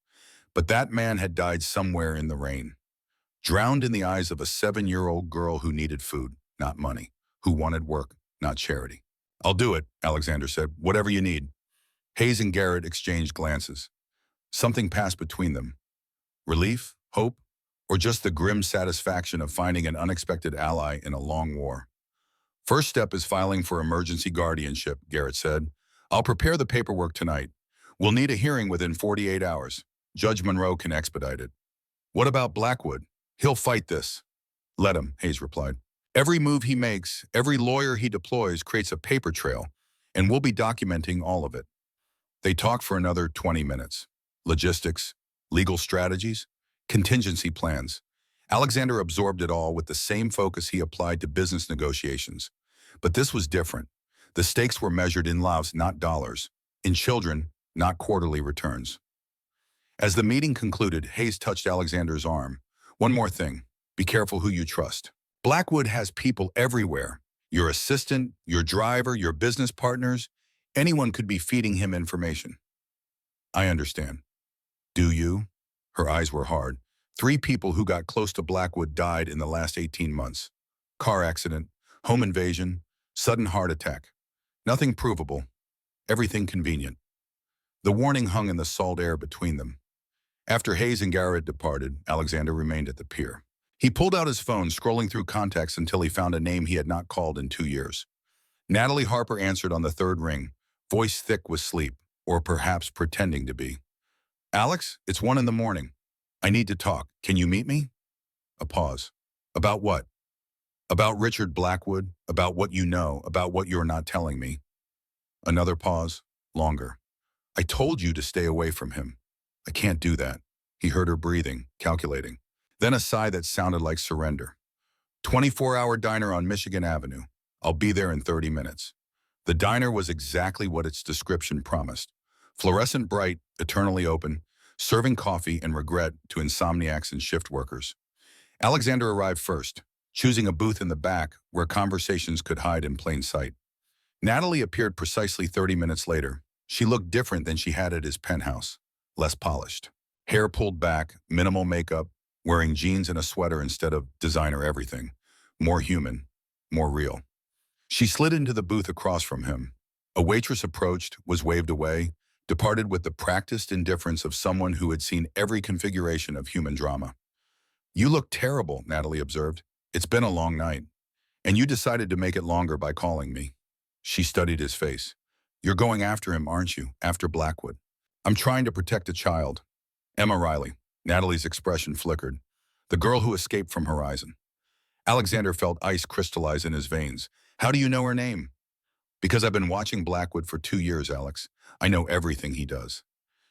But that man had died somewhere in the rain, drowned in the eyes of a 7-year-old girl who needed food, not money, who wanted work, not charity. I'll do it, Alexander said, whatever you need. Hayes and Garrett exchanged glances. Something passed between them. Relief, hope, or just the grim satisfaction of finding an unexpected ally in a long war. First step is filing for emergency guardianship, Garrett said. I'll prepare the paperwork tonight. We'll need a hearing within 48 hours. Judge Monroe can expedite it. What about Blackwood? He'll fight this. Let him, Hayes replied. Every move he makes, every lawyer he deploys creates a paper trail, and we'll be documenting all of it. They talked for another 20 minutes. Logistics, legal strategies, contingency plans. Alexander absorbed it all with the same focus he applied to business negotiations. But this was different. The stakes were measured in lives, not dollars. In children, not quarterly returns. As the meeting concluded, Hayes touched Alexander's arm. One more thing. Be careful who you trust. Blackwood has people everywhere. Your assistant, your driver, your business partners. Anyone could be feeding him information. I understand. Do you? Her eyes were hard. 3 people who got close to Blackwood died in the last 18 months. Car accident, home invasion, sudden heart attack. Nothing provable. Everything convenient. The warning hung in the salt air between them. After Hayes and Garrett departed, Alexander remained at the pier. He pulled out his phone, scrolling through contacts until he found a name he had not called in 2 years. Natalie Harper answered on the 3rd ring, voice thick with sleep, or perhaps pretending to be. Alex, it's 1 in the morning. I need to talk. Can you meet me? A pause. About what? About Richard Blackwood, about what you know, about what you're not telling me. Another pause, longer. I told you to stay away from him. I can't do that. He heard her breathing, calculating. Then a sigh that sounded like surrender. 24-hour diner on Michigan Avenue. I'll be there in 30 minutes. The diner was exactly what its description promised. Fluorescent bright, eternally open, serving coffee and regret to insomniacs and shift workers. Alexander arrived first, choosing a booth in the back where conversations could hide in plain sight. Natalie appeared precisely 30 minutes later. She looked different than she had at his penthouse, less polished. Hair pulled back, minimal makeup, wearing jeans and a sweater instead of designer everything. More human, more real. She slid into the booth across from him. A waitress approached, was waved away, departed with the practiced indifference of someone who had seen every configuration of human drama. You look terrible, Natalie observed. It's been a long night. And you decided to make it longer by calling me. She studied his face. You're going after him, aren't you? After Blackwood. I'm trying to protect a child. Emma Riley. Natalie's expression flickered. The girl who escaped from Horizon. Alexander felt ice crystallize in his veins. How do you know her name? Because I've been watching Blackwood for 2 years, Alex. I know everything he does.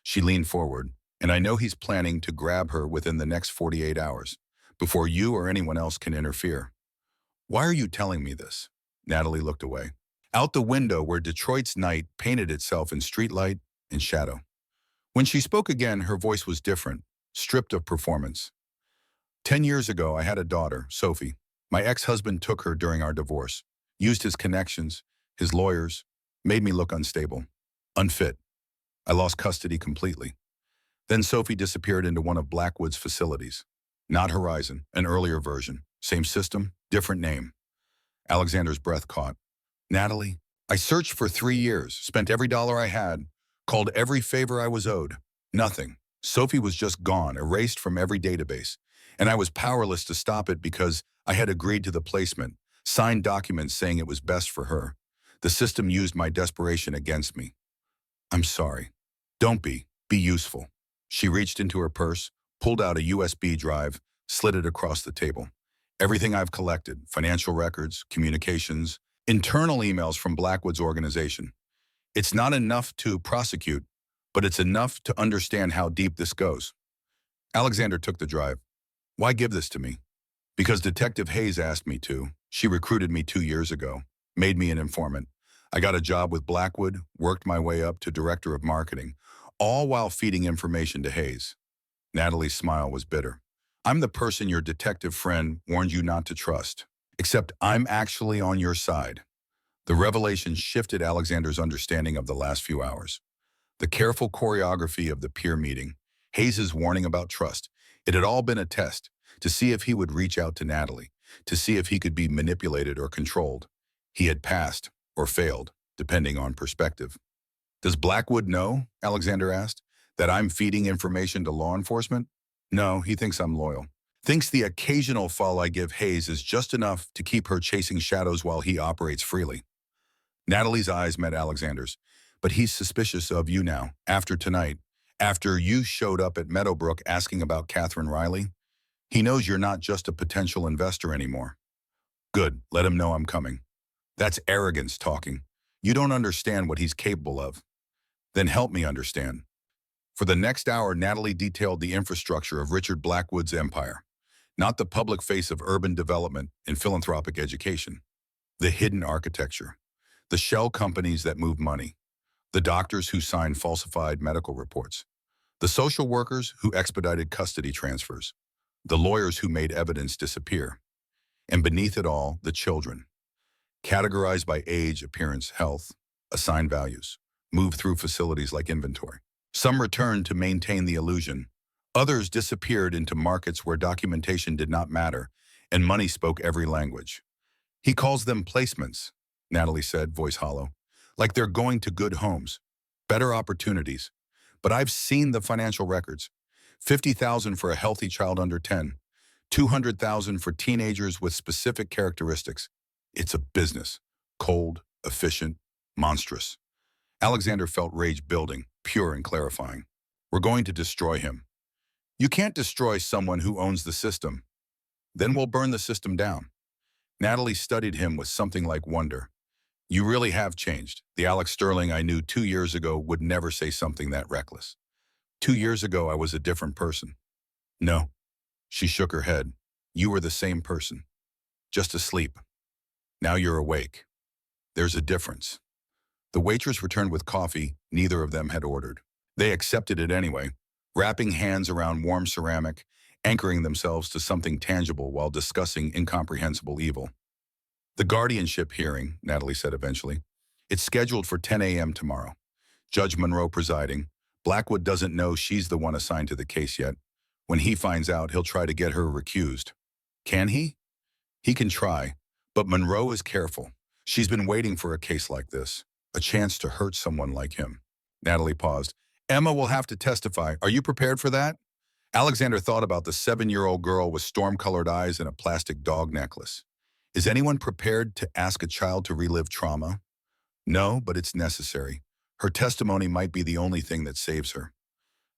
She leaned forward, and I know he's planning to grab her within the next 48 hours, before you or anyone else can interfere. Why are you telling me this? Natalie looked away. Out the window where Detroit's night painted itself in streetlight and shadow. When she spoke again, her voice was different, stripped of performance. 10 years ago, I had a daughter, Sophie. My ex-husband took her during our divorce, used his connections, his lawyers, made me look unstable, unfit. I lost custody completely. Then Sophie disappeared into one of Blackwood's facilities. Not Horizon, an earlier version. Same system, different name. Alexander's breath caught. Natalie, I searched for 3 years, spent every dollar I had, called every favor I was owed. Nothing. Sophie was just gone, erased from every database. And I was powerless to stop it because I had agreed to the placement, signed documents saying it was best for her. The system used my desperation against me. I'm sorry. Don't be. Be useful. She reached into her purse, pulled out a USB drive, slid it across the table. Everything I've collected, financial records, communications, internal emails from Blackwood's organization. It's not enough to prosecute, but it's enough to understand how deep this goes. Alexander took the drive. Why give this to me? Because Detective Hayes asked me to. She recruited me 2 years ago, made me an informant. I got a job with Blackwood, worked my way up to director of marketing, all while feeding information to Hayes. Natalie's smile was bitter. I'm the person your detective friend warned you not to trust, except I'm actually on your side. The revelation shifted Alexander's understanding of the last few hours. The careful choreography of the peer meeting, Hayes' warning about trust, it had all been a test to see if he would reach out to Natalie, to see if he could be manipulated or controlled. He had passed, or failed, depending on perspective. Does Blackwood know, Alexander asked, that I'm feeding information to law enforcement? No, he thinks I'm loyal. Thinks the occasional fall I give Hayes is just enough to keep her chasing shadows while he operates freely. Natalie's eyes met Alexander's. But he's suspicious of you now, after tonight, after you showed up at Meadowbrook asking about Catherine Riley. He knows you're not just a potential investor anymore. Good, let him know I'm coming. That's arrogance talking. You don't understand what he's capable of. Then help me understand. For the next hour, Natalie detailed the infrastructure of Richard Blackwood's empire, not the public face of urban development and philanthropic education. The hidden architecture, the shell companies that move money, the doctors who signed falsified medical reports, the social workers who expedited custody transfers, the lawyers who made evidence disappear. And beneath it all, the children, categorized by age, appearance, health, assigned values, move through facilities like inventory. Some returned to maintain the illusion. Others disappeared into markets where documentation did not matter and money spoke every language. He calls them placements, Natalie said, voice hollow, like they're going to good homes, better opportunities. But I've seen the financial records. 50,000 for a healthy child under 10, 200,000 for teenagers with specific characteristics. It's a business, cold, efficient, monstrous. Alexander felt rage building, pure and clarifying. We're going to destroy him. You can't destroy someone who owns the system. Then we'll burn the system down. Natalie studied him with something like wonder. You really have changed. The Alex Sterling I knew 2 years ago would never say something that reckless. 2 years ago, I was a different person. No. She shook her head. You were the same person. Just asleep. Now you're awake. There's a difference. The waitress returned with coffee neither of them had ordered. They accepted it anyway, wrapping hands around warm ceramic, anchoring themselves to something tangible while discussing incomprehensible evil. The guardianship hearing, Natalie said eventually. It's scheduled for 10 a.m. tomorrow. Judge Monroe presiding. Blackwood doesn't know she's the one assigned to the case yet. When he finds out, he'll try to get her recused. Can he? He can try, but Monroe is careful. She's been waiting for a case like this, a chance to hurt someone like him. Natalie paused. Emma will have to testify. Are you prepared for that? Alexander thought about the 7-year-old girl with storm-colored eyes and a plastic dog necklace. Is anyone prepared to ask a child to relive trauma? No, but it's necessary. Her testimony might be the only thing that saves her.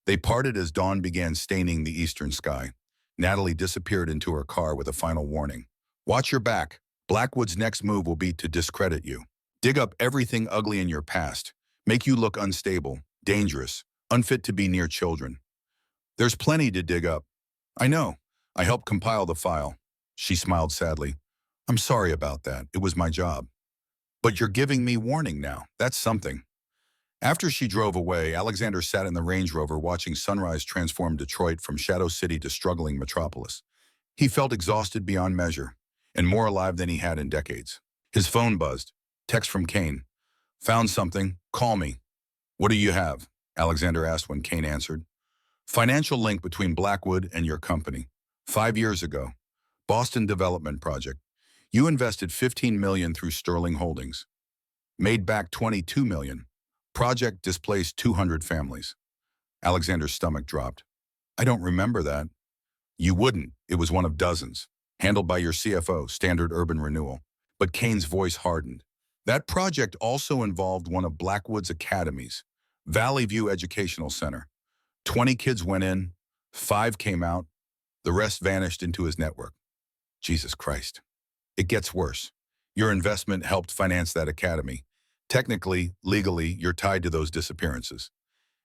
They parted as dawn began staining the eastern sky. Natalie disappeared into her car with a final warning. Watch your back. Blackwood's next move will be to discredit you. Dig up everything ugly in your past. Make you look unstable, dangerous, unfit to be near children. There's plenty to dig up. I know. I helped compile the file. She smiled sadly. I'm sorry about that. It was my job. But you're giving me warning now. That's something. After she drove away, Alexander sat in the Range Rover watching sunrise transform Detroit from Shadow City to struggling metropolis. He felt exhausted beyond measure, and more alive than he had in decades. His phone buzzed. Text from Kane. Found something. Call me. What do you have? Alexander asked when Kane answered. Financial link between Blackwood and your company. 5 years ago. Boston Development Project. You invested $15 million through Sterling Holdings. Made back $22 million. Project displaced 200 families. Alexander's stomach dropped. I don't remember that. You wouldn't. It was one of dozens. Handled by your CFO, Standard Urban Renewal. But Kane's voice hardened. That project also involved one of Blackwood's academies, Valley View Educational Center. 20 kids went in, 5 came out, the rest vanished into his network. Jesus Christ. It gets worse. Your investment helped finance that academy. Technically, legally, you're tied to those disappearances.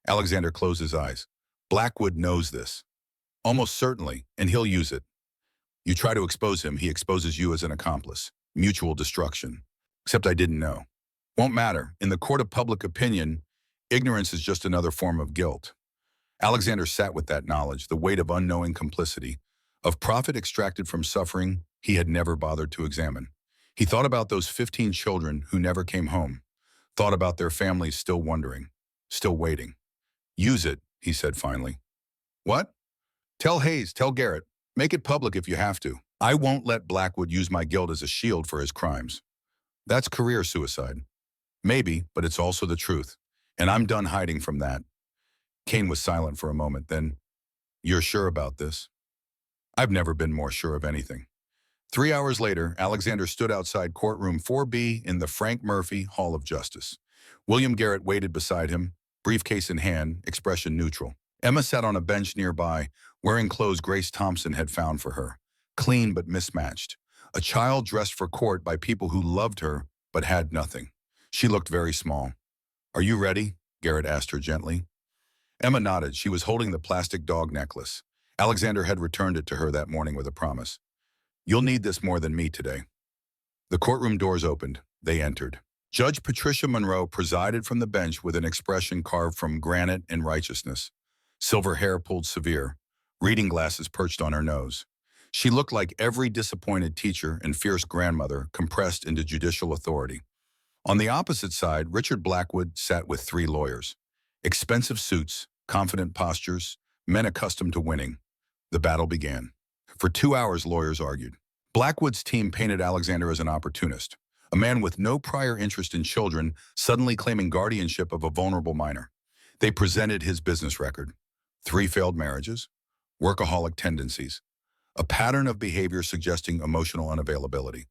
Alexander closed his eyes. Blackwood knows this. Almost certainly, and he'll use it. You try to expose him, he exposes you as an accomplice. Mutual destruction. Except I didn't know. Won't matter. In the court of public opinion, ignorance is just another form of guilt. Alexander sat with that knowledge, the weight of unknowing complicity, of profit extracted from suffering he had never bothered to examine. He thought about those 15 children who never came home, thought about their families still wondering, still waiting. Use it, he said finally. What? Tell Hayes, tell Garrett. Make it public if you have to. I won't let Blackwood use my guilt as a shield for his crimes. That's career suicide. Maybe, but it's also the truth. And I'm done hiding from that. Kane was silent for a moment, then, You're sure about this? I've never been more sure of anything. 3 hours later, Alexander stood outside courtroom 4B in the Frank Murphy Hall of Justice. William Garrett waited beside him, briefcase in hand, expression neutral. Emma sat on a bench nearby, wearing clothes Grace Thompson had found for her, clean but mismatched. A child dressed for court by people who loved her but had nothing. She looked very small. Are you ready? Garrett asked her gently. Emma nodded. She was holding the plastic dog necklace. Alexander had returned it to her that morning with a promise. You'll need this more than me today. The courtroom doors opened. They entered. Judge Patricia Monroe presided from the bench with an expression carved from granite and righteousness. Silver hair pulled severe, reading glasses perched on her nose. She looked like every disappointed teacher and fierce grandmother compressed into judicial authority. On the opposite side, Richard Blackwood sat with three lawyers. Expensive suits, confident postures, men accustomed to winning. The battle began. For 2 hours, lawyers argued. Blackwood's team painted Alexander as an opportunist, a man with no prior interest in children suddenly claiming guardianship of a vulnerable minor. They presented his business record. 3 failed marriages, workaholic tendencies, a pattern of behavior suggesting emotional unavailability.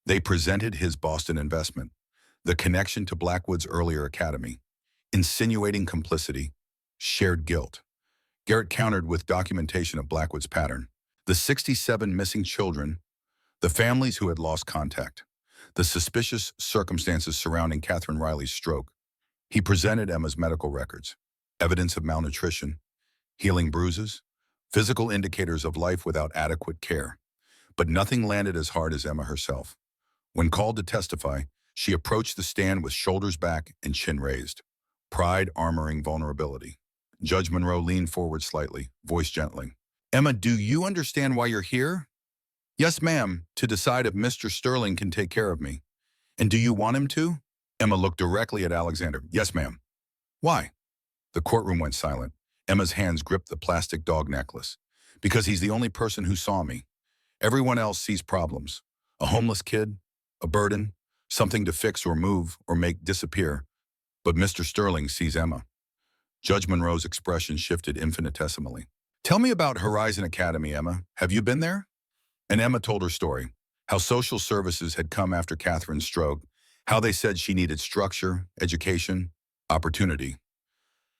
They presented his Boston investment, the connection to Blackwood's earlier academy, insinuating complicity, shared guilt. Garrett countered with documentation of Blackwood's pattern. The 67 missing children, the families who had lost contact, the suspicious circumstances surrounding Catherine Riley's stroke. He presented Emma's medical records, evidence of malnutrition, healing bruises, physical indicators of life without adequate care. But nothing landed as hard as Emma herself. When called to testify, she approached the stand with shoulders back and chin raised, pride armoring vulnerability. Judge Monroe leaned forward slightly, voice gently. Emma, do you understand why you're here? Yes, ma'am, to decide if Mr. Sterling can take care of me. And do you want him to? Emma looked directly at Alexander. Yes, ma'am. Why? The courtroom went silent. Emma's hands gripped the plastic dog necklace. Because he's the only person who saw me. Everyone else sees problems. A homeless kid, a burden, something to fix or move or make disappear. But Mr. Sterling sees Emma. Judge Monroe's expression shifted infinitesimally. Tell me about Horizon Academy, Emma. Have you been there? And Emma told her story, how social services had come after Catherine's stroke, how they said she needed structure, education, opportunity.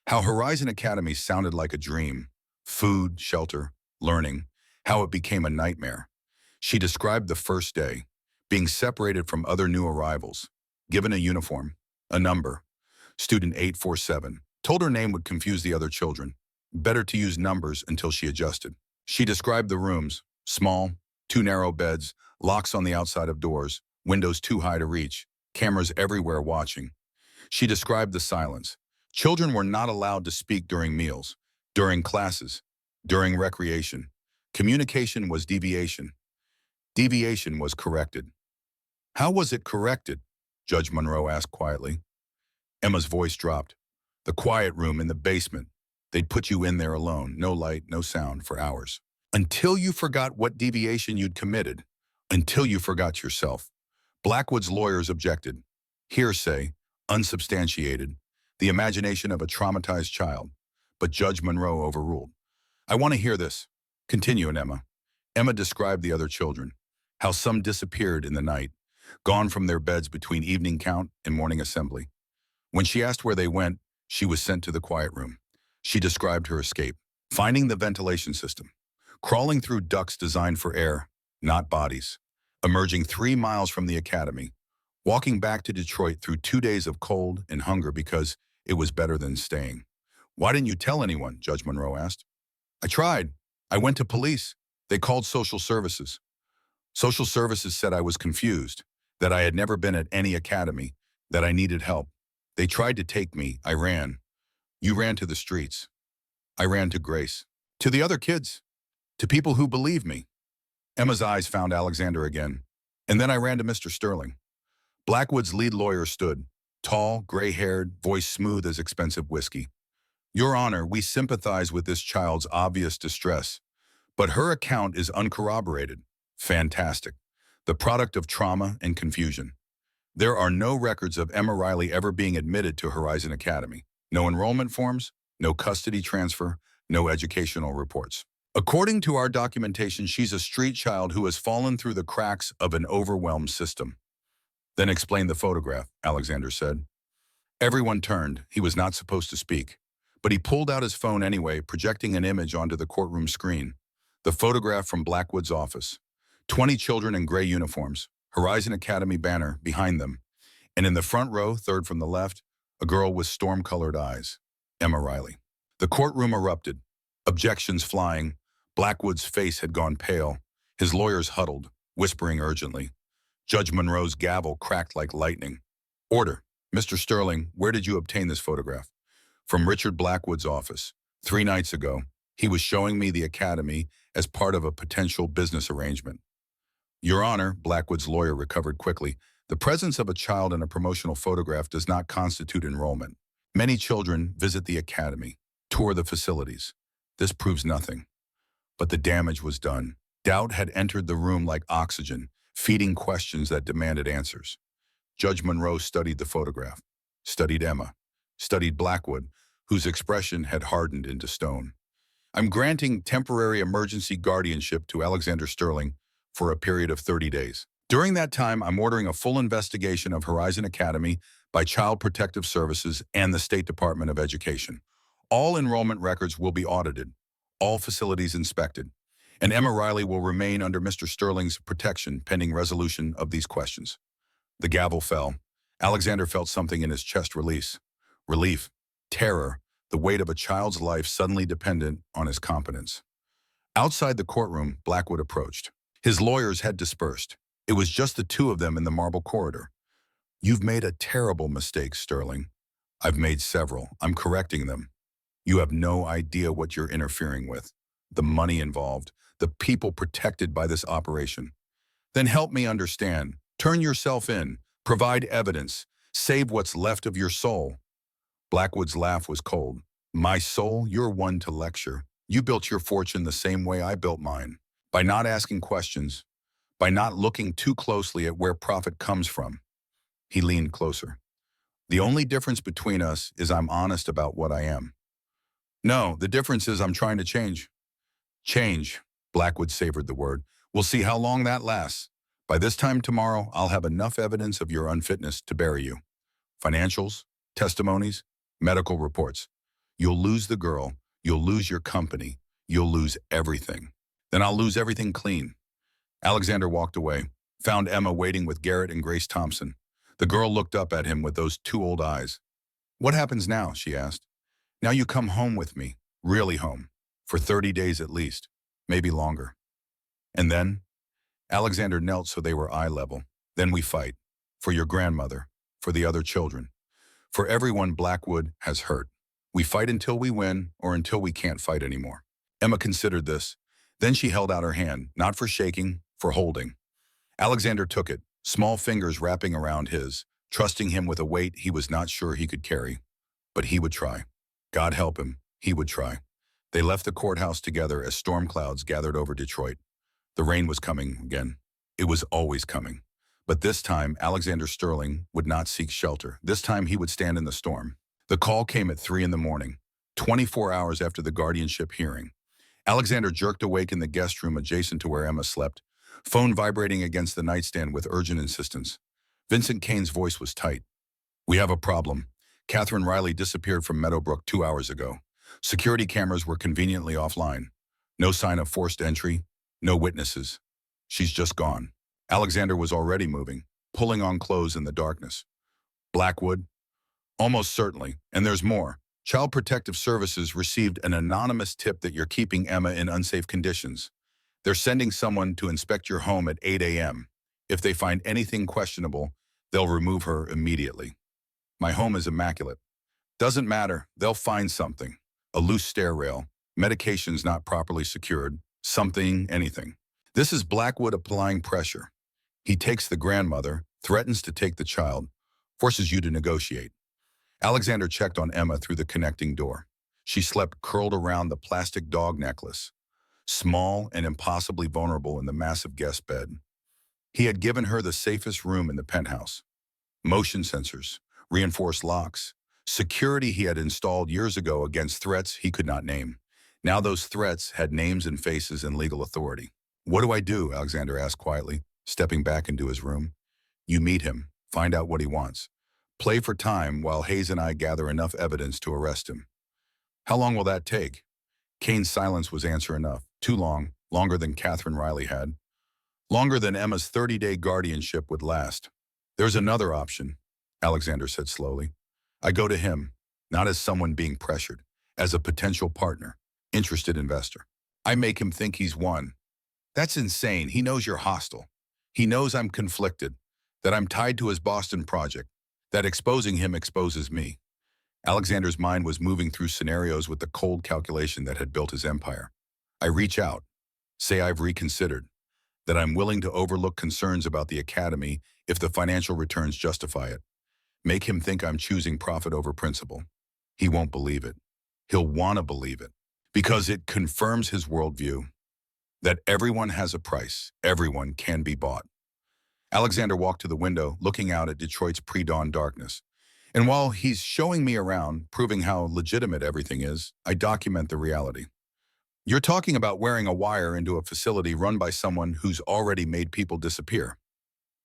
How Horizon Academy sounded like a dream, food, shelter, learning, how it became a nightmare. She described the first day, being separated from other new arrivals, given a uniform, a number. Student 847, told her name would confuse the other children. Better to use numbers until she adjusted. She described the rooms, small, 2 narrow beds, locks on the outside of doors, windows too high to reach, cameras everywhere watching. She described the silence. Children were not allowed to speak during meals, during classes, during recreation. Communication was deviation. Deviation was corrected. How was it corrected? Judge Monroe asked quietly. Emma's voice dropped. The quiet room in the basement. They'd put you in there alone, no light, no sound, for hours. Until you forgot what deviation you'd committed. Until you forgot yourself. Blackwood's lawyers objected. Hearsay, unsubstantiated, the imagination of a traumatized child. But Judge Monroe overruled. I want to hear this. Continue, Emma. Emma described the other children, how some disappeared in the night, gone from their beds between evening count and morning assembly. When she asked where they went, she was sent to the quiet room. She described her escape, finding the ventilation system, crawling through ducts designed for air, not bodies, emerging 3 miles from the academy, walking back to Detroit through 2 days of cold and hunger because it was better than staying. Why didn't you tell anyone? Judge Monroe asked. I tried. I went to police. They called social services. Social services said I was confused, that I had never been at any academy, that I needed help. They tried to take me. I ran. You ran to the streets. I ran to Grace. To the other kids. To people who believed me. Emma's eyes found Alexander again. And then I ran to Mr. Sterling. Blackwood's lead lawyer stood, tall, gray-haired, voice smooth as expensive whiskey. Your Honor, we sympathize with this child's obvious distress, but her account is uncorroborated. Fantastic. The product of trauma and confusion. There are no records of Emma Riley ever being admitted to Horizon Academy. No enrollment forms, no custody transfer, no educational reports. According to our documentation, she's a street child who has fallen through the cracks of an overwhelmed system. Then explain the photograph, Alexander said. Everyone turned. He was not supposed to speak. But he pulled out his phone anyway, projecting an image onto the courtroom screen. The photograph from Blackwood's office. 20 children in gray uniforms, Horizon Academy banner behind them. And in the front row, third from the left, a girl with storm-colored eyes, Emma Riley. The courtroom erupted, objections flying. Blackwood's face had gone pale. His lawyers huddled, whispering urgently. Judge Monroe's gavel cracked like lightning. Order. Mr. Sterling, where did you obtain this photograph? From Richard Blackwood's office. 3 nights ago, he was showing me the academy as part of a potential business arrangement. Your Honor, Blackwood's lawyer recovered quickly. The presence of a child in a promotional photograph does not constitute enrollment. Many children visit the academy, tour the facilities. This proves nothing. But the damage was done. Doubt had entered the room like oxygen, feeding questions that demanded answers. Judge Monroe studied the photograph, studied Emma, studied Blackwood, whose expression had hardened into stone. I'm granting temporary emergency guardianship to Alexander Sterling for a period of 30 days. During that time, I'm ordering a full investigation of Horizon Academy by Child Protective Services and the State Department of Education. All enrollment records will be audited, all facilities inspected, and Emma Riley will remain under Mr. Sterling's protection pending resolution of these questions. The gavel fell. Alexander felt something in his chest release. Relief, terror, the weight of a child's life suddenly dependent on his competence. Outside the courtroom, Blackwood approached. His lawyers had dispersed. It was just the two of them in the marble corridor. You've made a terrible mistake, Sterling. I've made several. I'm correcting them. You have no idea what you're interfering with. The money involved, the people protected by this operation. Then help me understand. Turn yourself in. Provide evidence. Save what's left of your soul. Blackwood's laugh was cold. My soul, you're one to lecture. You built your fortune the same way I built mine. By not asking questions. By not looking too closely at where profit comes from. He leaned closer. The only difference between us is I'm honest about what I am. No, the difference is I'm trying to change. Change, Blackwood savored the word. We'll see how long that lasts. By this time tomorrow, I'll have enough evidence of your unfitness to bury you. Financials, testimonies, medical reports. You'll lose the girl. You'll lose your company. You'll lose everything. Then I'll lose everything clean. Alexander walked away, found Emma waiting with Garrett and Grace Thompson. The girl looked up at him with those two old eyes. What happens now, she asked. Now you come home with me, really home, for 30 days at least, maybe longer. And then? Alexander knelt so they were eye level. Then we fight. For your grandmother, for the other children, for everyone Blackwood has hurt. We fight until we win or until we can't fight anymore. Emma considered this. Then she held out her hand, not for shaking, for holding. Alexander took it, small fingers wrapping around his, trusting him with a weight he was not sure he could carry. But he would try. God help him, he would try. They left the courthouse together as storm clouds gathered over Detroit. The rain was coming again. It was always coming. But this time, Alexander Sterling would not seek shelter. This time, he would stand in the storm. The call came at 3 a.m, 24 hours after the guardianship hearing. Alexander jerked awake in the guest room adjacent to where Emma slept, phone vibrating against the nightstand with urgent insistence. Vincent Kane's voice was tight. We have a problem. Catherine Riley disappeared from Meadowbrook 2 hours ago. Security cameras were conveniently offline. No sign of forced entry, no witnesses. She's just gone. Alexander was already moving, pulling on clothes in the darkness. Blackwood? Almost certainly, and there's more. Child Protective Services received an anonymous tip that you're keeping Emma in unsafe conditions. They're sending someone to inspect your home at 8 a.m. If they find anything questionable, they'll remove her immediately. My home is immaculate. Doesn't matter, they'll find something. A loose stair rail, medications not properly secured, something, anything. This is Blackwood applying pressure. He takes the grandmother, threatens to take the child, forces you to negotiate. Alexander checked on Emma through the connecting door. She slept curled around the plastic dog necklace, small and impossibly vulnerable in the massive guest bed. He had given her the safest room in the penthouse. Motion sensors, reinforced locks, security he had installed years ago against threats he could not name. Now those threats had names and faces and legal authority. What do I do? Alexander asked quietly, stepping back into his room. You meet him, find out what he wants. Play for time while Hayes and I gather enough evidence to arrest him. How long will that take? Kane's silence was answer enough. Too long, longer than Catherine Riley had. Longer than Emma's 30-day guardianship would last. There's another option, Alexander said slowly. I go to him, not as someone being pressured, as a potential partner, interested investor. I make him think he's won. That's insane. He knows you're hostile. He knows I'm conflicted, that I'm tied to his Boston project, that exposing him exposes me. Alexander's mind was moving through scenarios with the cold calculation that had built his empire. I reach out. Say I've reconsidered, that I'm willing to overlook concerns about the academy if the financial returns justify it. Make him think I'm choosing profit over principle. He won't believe it. He'll want to believe it because it confirms his worldview that everyone has a price, everyone can be bought. Alexander walked to the window, looking out at Detroit's pre-dawn darkness. And while he's showing me around, proving how legitimate everything is, I document the reality. You're talking about wearing a wire into a facility run by someone who's already made people disappear.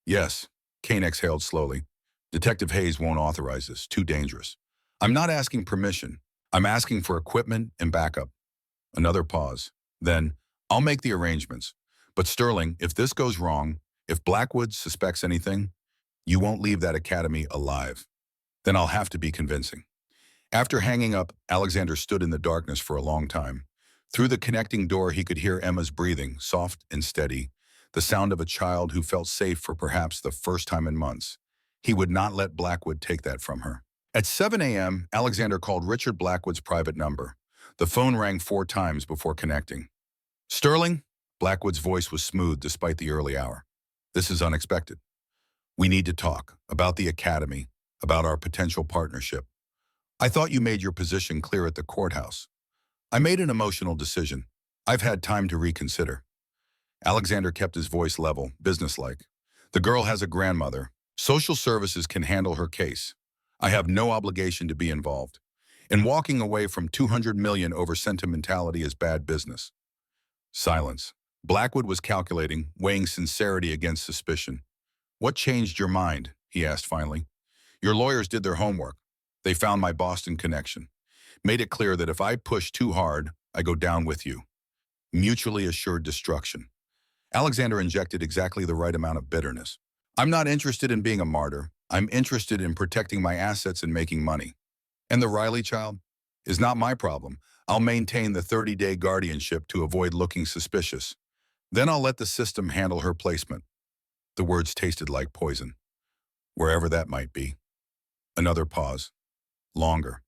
Yes, Kane exhaled slowly. Detective Hayes won't authorize this. Too dangerous. I'm not asking permission. I'm asking for equipment and backup. Another pause. Then, I'll make the arrangements. But Sterling, if this goes wrong, if Blackwood suspects anything, you won't leave that academy alive. Then I'll have to be convincing. After hanging up, Alexander stood in the darkness for a long time. Through the connecting door, he could hear Emma's breathing, soft and steady, the sound of a child who felt safe for perhaps the first time in months. He would not let Blackwood take that from her. At 7 a.m., Alexander called Richard Blackwood's private number. The phone rang 4 times before connecting. Sterling? Blackwood's voice was smooth despite the early hour. This is unexpected. We need to talk about the academy, about our potential partnership. I thought you made your position clear at the courthouse. I made an emotional decision. I've had time to reconsider. Alexander kept his voice level, businesslike. The girl has a grandmother. Social services can handle her case. I have no obligation to be involved. And walking away from $200 million over sentimentality is bad business. Silence. Blackwood was calculating, weighing sincerity against suspicion. What changed your mind? He asked finally. Your lawyers did their homework. They found my Boston connection. Made it clear that if I push too hard, I go down with you. Mutually assured destruction. Alexander injected exactly the right amount of bitterness. I'm not interested in being a martyr. I'm interested in protecting my assets and making money. And the Riley child is not my problem. I'll maintain the 30-day guardianship to avoid looking suspicious. Then I'll let the system handle her placement. The words tasted like poison, wherever that might be. Another pause. Longer.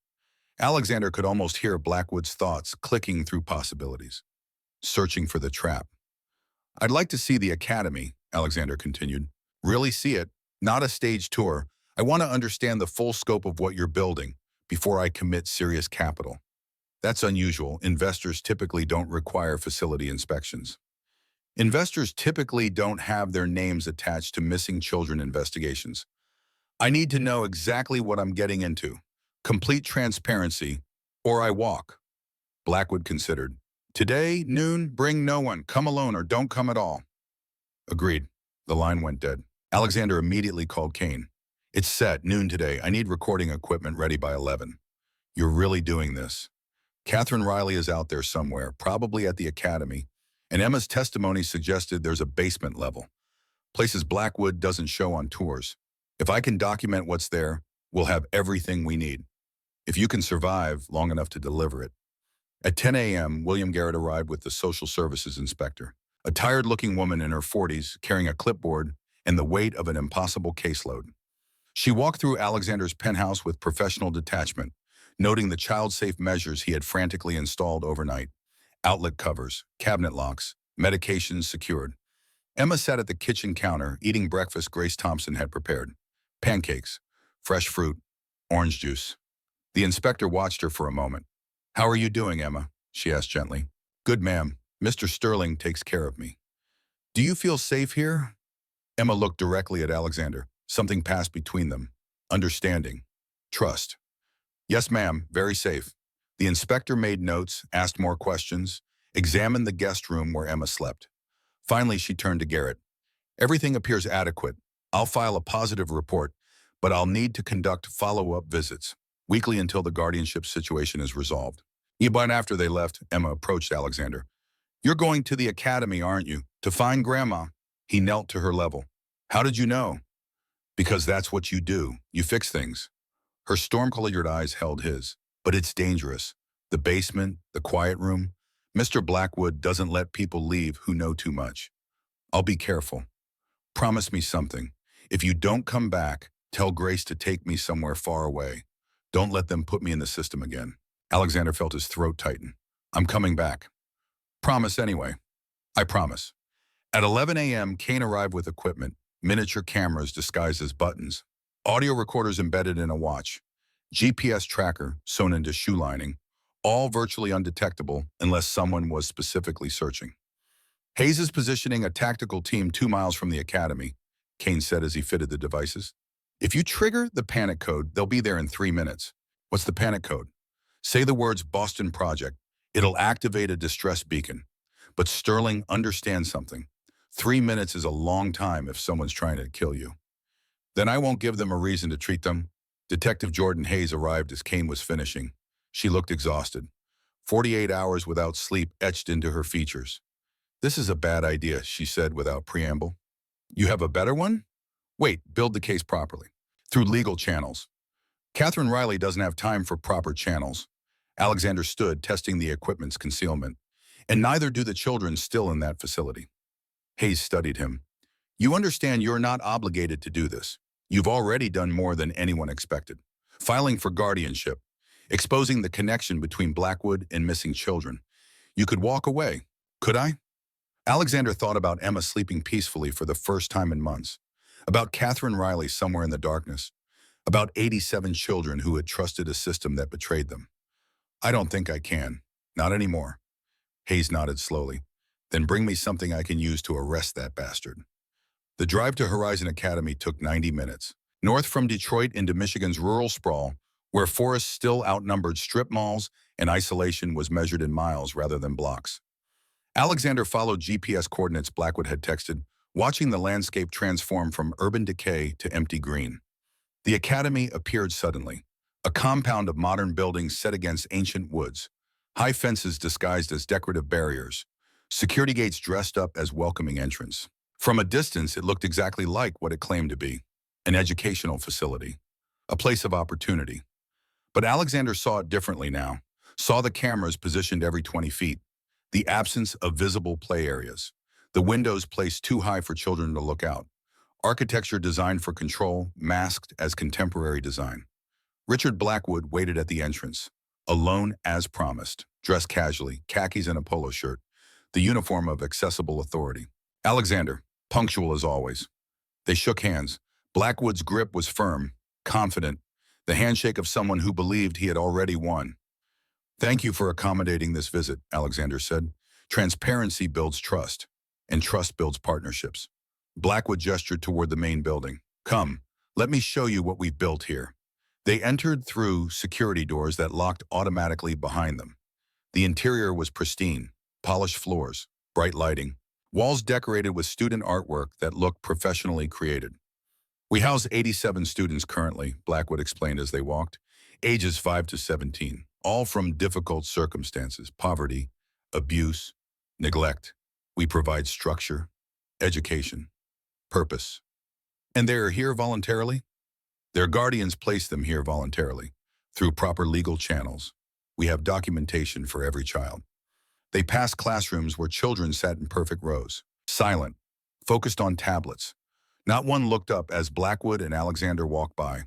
Alexander could almost hear Blackwood's thoughts clicking through possibilities, searching for the trap. I'd like to see the academy, Alexander continued. Really see it, not a stage tour. I want to understand the full scope of what you're building before I commit serious capital. That's unusual. Investors typically don't require facility inspections. Investors typically don't have their names attached to missing children investigations. I need to know exactly what I'm getting into. Complete transparency, or I walk. Blackwood considered. Today, noon, bring no one. Come alone or don't come at all. Agreed. The line went dead. Alexander immediately called Kane. It's set, noon today. I need recording equipment ready by 11. You're really doing this. Catherine Riley is out there somewhere, probably at the academy, and Emma's testimony suggested there's a basement level. Places Blackwood doesn't show on tours. If I can document what's there, we'll have everything we need. If you can survive long enough to deliver it. At 10 a.m., William Garrett arrived with the social services inspector, a tired-looking woman in her 40s carrying a clipboard and the weight of an impossible caseload. She walked through Alexander's penthouse with professional detachment, noting the child-safe measures he had frantically installed overnight. Outlet covers, cabinet locks, medications secured. Emma sat at the kitchen counter, eating breakfast Grace Thompson had prepared. Pancakes, fresh fruit, orange juice. The inspector watched her for a moment. How are you doing, Emma? She asked gently. Good, ma'am. Mr. Sterling takes care of me. Do you feel safe here? Emma looked directly at Alexander. Something passed between them. Understanding. Trust. Yes, ma'am. Very safe. The inspector made notes, asked more questions, examined the guest room where Emma slept. Finally, she turned to Garrett. Everything appears adequate. I'll file a positive report, but I'll need to conduct follow-up visits, weekly until the guardianship situation is resolved. But after they left, Emma approached Alexander. You're going to the academy, aren't you? To find Grandma. He knelt to her level. How did you know? Because that's what you do. You fix things. Her storm-colored eyes held his. But it's dangerous. The basement, the quiet room. Mr. Blackwood doesn't let people leave who know too much. I'll be careful. Promise me something. If you don't come back, tell Grace to take me somewhere far away. Don't let them put me in the system again. Alexander felt his throat tighten. I'm coming back. Promise anyway. I promise. At 11 a.m., Kane arrived with equipment, miniature cameras disguised as buttons, audio recorders embedded in a watch, GPS tracker sewn into shoe lining, all virtually undetectable unless someone was specifically searching. Hayes is positioning a tactical team 2 miles from the academy, Kane said as he fitted the devices. If you trigger the panic code, they'll be there in 3 minutes. What's the panic code? Say the words Boston Project. It'll activate a distress beacon. But Sterling understands something. 3 minutes is a long time if someone's trying to kill you. Then I won't give them a reason to treat them. Detective Jordan Hayes arrived as Kane was finishing. She looked exhausted. 48 hours without sleep etched into her features. This is a bad idea, she said without preamble. You have a better one? Wait, build the case properly. Through legal channels. Catherine Riley doesn't have time for proper channels. Alexander stood, testing the equipment's concealment. And neither do the children still in that facility. Hayes studied him. You understand you're not obligated to do this. You've already done more than anyone expected. Filing for guardianship. Exposing the connection between Blackwood and missing children. You could walk away. Could I? Alexander thought about Emma sleeping peacefully for the first time in months. About Catherine Riley somewhere in the darkness. About 87 children who had trusted a system that betrayed them. I don't think I can. Not anymore. Hayes nodded slowly. Then bring me something I can use to arrest that bastard. The drive to Horizon Academy took 90 minutes. North from Detroit into Michigan's rural sprawl, where forests still outnumbered strip malls and isolation was measured in miles rather than blocks. Alexander followed GPS coordinates Blackwood had texted, watching the landscape transform from urban decay to empty green. The academy appeared suddenly, a compound of modern buildings set against ancient woods, high fences disguised as decorative barriers, security gates dressed up as welcoming entrance. From a distance, it looked exactly like what it claimed to be, an educational facility, a place of opportunity. But Alexander saw it differently now, saw the cameras positioned every 20 feet, the absence of visible play areas, the windows placed too high for children to look out, architecture designed for control, masked as contemporary design. Richard Blackwood waited at the entrance, alone as promised, dressed casually, khakis and a polo shirt, the uniform of accessible authority. Alexander, punctual as always. They shook hands. Blackwood's grip was firm, confident, the handshake of someone who believed he had already won. Thank you for accommodating this visit, Alexander said. Transparency builds trust, and trust builds partnerships. Blackwood gestured toward the main building. Come, let me show you what we've built here. They entered through security doors that locked automatically behind them. The interior was pristine, polished floors, bright lighting, walls decorated with student artwork that looked professionally created. We house 87 students currently, Blackwood explained as they walked, ages 5 to 17, all from difficult circumstances, poverty, abuse, neglect. We provide structure, education, purpose. And they are here voluntarily? Their guardians place them here voluntarily, through proper legal channels. We have documentation for every child. They passed classrooms where children sat in perfect rows, silent, focused on tablets. Not one looked up as Blackwood and Alexander walked by.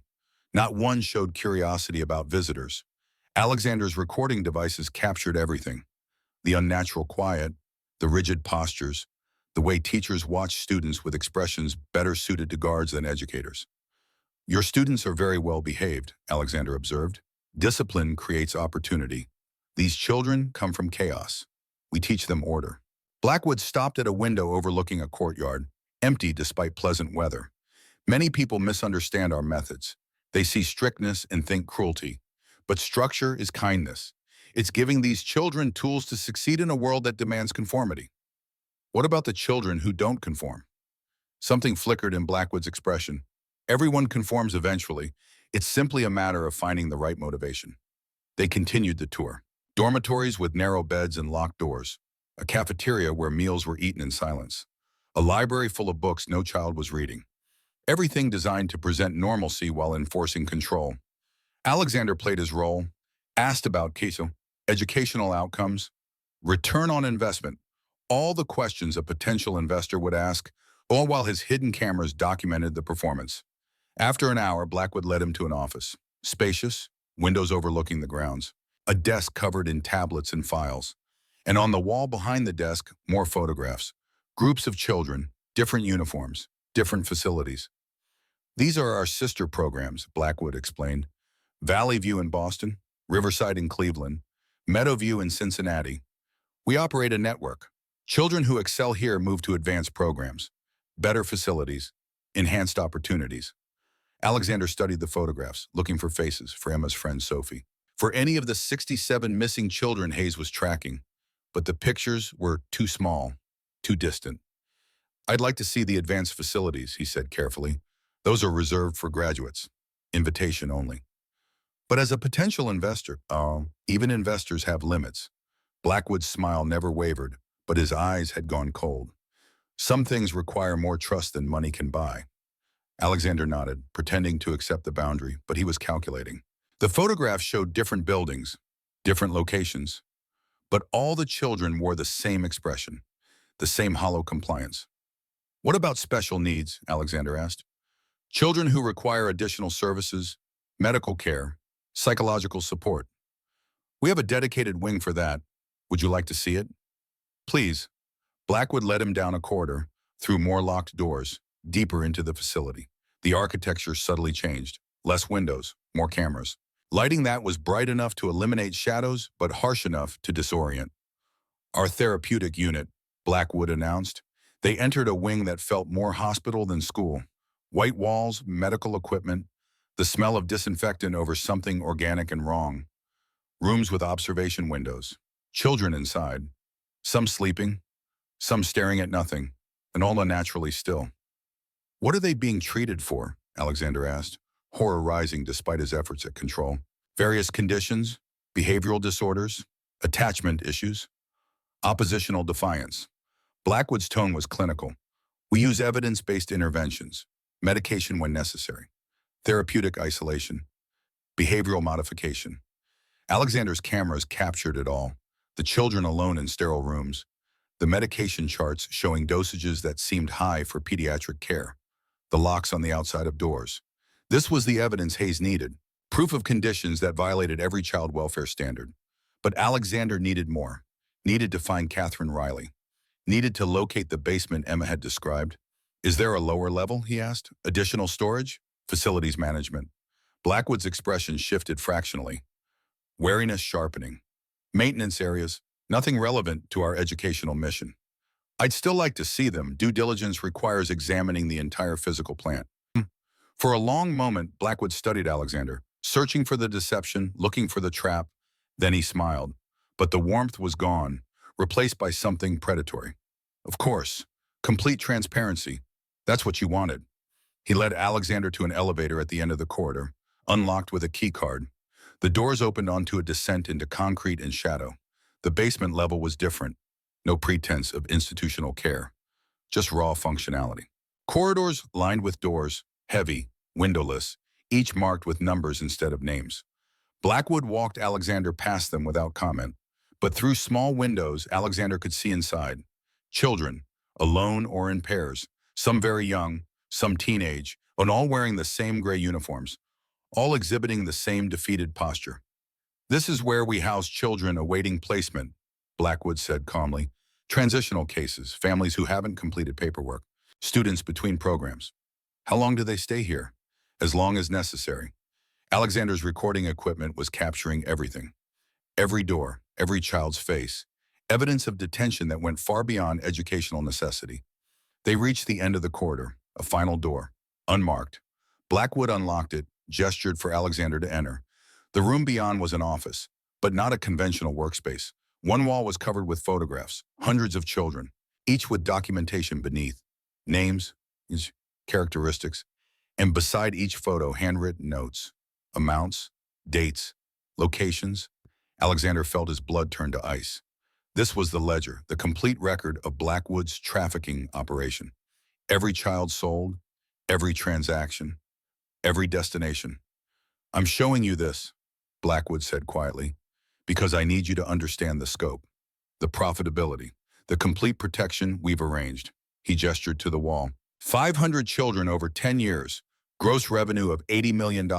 Not one showed curiosity about visitors. Alexander's recording devices captured everything. The unnatural quiet, the rigid postures, the way teachers watch students with expressions better suited to guards than educators. Your students are very well behaved, Alexander observed. Discipline creates opportunity. These children come from chaos. We teach them order. Blackwood stopped at a window overlooking a courtyard, empty despite pleasant weather. Many people misunderstand our methods. They see strictness and think cruelty. But structure is kindness. It's giving these children tools to succeed in a world that demands conformity. What about the children who don't conform? Something flickered in Blackwood's expression. Everyone conforms eventually. It's simply a matter of finding the right motivation. They continued the tour. Dormitories with narrow beds and locked doors. A cafeteria where meals were eaten in silence. A library full of books no child was reading. Everything designed to present normalcy while enforcing control. Alexander played his role, asked about CASO, educational outcomes, return on investment, all the questions a potential investor would ask, all while his hidden cameras documented the performance. After an hour, Blackwood led him to an office. Spacious, windows overlooking the grounds. A desk covered in tablets and files. And on the wall behind the desk, more photographs. Groups of children, different uniforms, different facilities. These are our sister programs, Blackwood explained. Valley View in Boston, Riverside in Cleveland, Meadowview in Cincinnati. We operate a network. Children who excel here move to advanced programs, better facilities, enhanced opportunities. Alexander studied the photographs, looking for faces for Emma's friend Sophie. For any of the 67 missing children Hayes was tracking, but the pictures were too small, too distant. I'd like to see the advanced facilities, he said carefully. Those are reserved for graduates. Invitation only. But as a potential investor, even investors have limits. Blackwood's smile never wavered, but his eyes had gone cold. Some things require more trust than money can buy. Alexander nodded, pretending to accept the boundary, but he was calculating. The photographs showed different buildings, different locations, but all the children wore the same expression, the same hollow compliance. What about special needs? Alexander asked. Children who require additional services, medical care, psychological support. We have a dedicated wing for that. Would you like to see it? Please. Blackwood led him down a corridor, through more locked doors, deeper into the facility. The architecture subtly changed. Less windows, more cameras. Lighting that was bright enough to eliminate shadows, but harsh enough to disorient. Our therapeutic unit, Blackwood announced. They entered a wing that felt more hospital than school. White walls, medical equipment, the smell of disinfectant over something organic and wrong. Rooms with observation windows. Children inside. Some sleeping, some staring at nothing, and all unnaturally still. What are they being treated for? Alexander asked, horror rising despite his efforts at control. Various conditions, behavioral disorders, attachment issues, oppositional defiance. Blackwood's tone was clinical. We use evidence-based interventions, medication when necessary, therapeutic isolation, behavioral modification. Alexander's cameras captured it all. The children alone in sterile rooms, the medication charts showing dosages that seemed high for pediatric care, the locks on the outside of doors. This was the evidence Hayes needed, proof of conditions that violated every child welfare standard. But Alexander needed more, needed to find Catherine Riley, needed to locate the basement Emma had described. Is there a lower level, he asked? Additional storage? Facilities management. Blackwood's expression shifted fractionally. Wariness sharpening. Maintenance areas, nothing relevant to our educational mission. I'd still like to see them. Due diligence requires examining the entire physical plant. For a long moment, Blackwood studied Alexander, searching for the deception, looking for the trap. Then he smiled. But the warmth was gone, replaced by something predatory. Of course, complete transparency. That's what you wanted. He led Alexander to an elevator at the end of the corridor, unlocked with a key card. The doors opened onto a descent into concrete and shadow. The basement level was different. No pretense of institutional care, just raw functionality. Corridors lined with doors, heavy, windowless, each marked with numbers instead of names. Blackwood walked Alexander past them without comment, but through small windows, Alexander could see inside. Children, alone or in pairs, some very young, some teenage, and all wearing the same gray uniforms, all exhibiting the same defeated posture. This is where we house children awaiting placement, Blackwood said calmly. Transitional cases, families who haven't completed paperwork, students between programs. How long do they stay here? As long as necessary. Alexander's recording equipment was capturing everything. Every door, every child's face, evidence of detention that went far beyond educational necessity. They reached the end of the corridor, a final door, unmarked. Blackwood unlocked it, gestured for Alexander to enter. The room beyond was an office, but not a conventional workspace. One wall was covered with photographs, hundreds of children, each with documentation beneath, names, characteristics, and beside each photo, handwritten notes, amounts, dates, locations. Alexander felt his blood turn to ice. This was the ledger, the complete record of Blackwood's trafficking operation. Every child sold, every transaction, every destination. I'm showing you this, Blackwood said quietly, because I need you to understand the scope, the profitability, the complete protection we've arranged. He gestured to the wall. 500 children over 10 years, gross revenue of $80 million,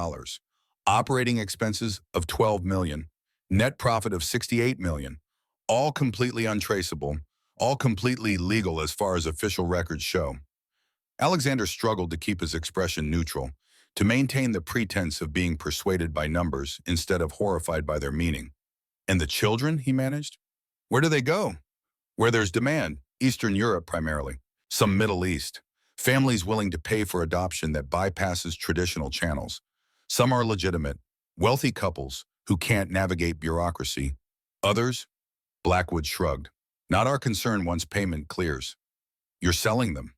operating expenses of $12 million, net profit of $68 million, all completely untraceable, all completely legal as far as official records show. Alexander struggled to keep his expression neutral, to maintain the pretense of being persuaded by numbers instead of horrified by their meaning. And the children, he managed? Where do they go? Where there's demand, Eastern Europe primarily, some Middle East. Families willing to pay for adoption that bypasses traditional channels. Some are legitimate, wealthy couples who can't navigate bureaucracy. Others, Blackwood shrugged. Not our concern once payment clears. You're selling them.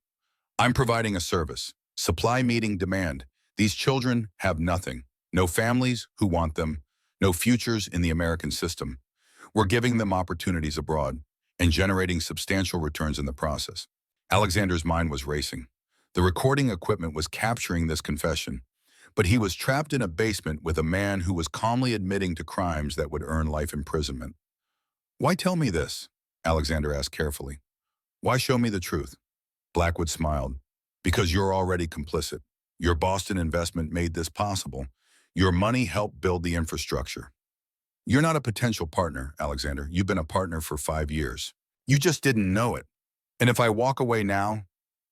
I'm providing a service. Supply meeting demand. These children have nothing. No families who want them. No futures in the American system. We're giving them opportunities abroad and generating substantial returns in the process. Alexander's mind was racing. The recording equipment was capturing this confession, but he was trapped in a basement with a man who was calmly admitting to crimes that would earn life imprisonment. Why tell me this? Alexander asked carefully. Why show me the truth? Blackwood smiled. Because you're already complicit. Your Boston investment made this possible. Your money helped build the infrastructure. You're not a potential partner, Alexander. You've been a partner for 5 years. You just didn't know it. And if I walk away now,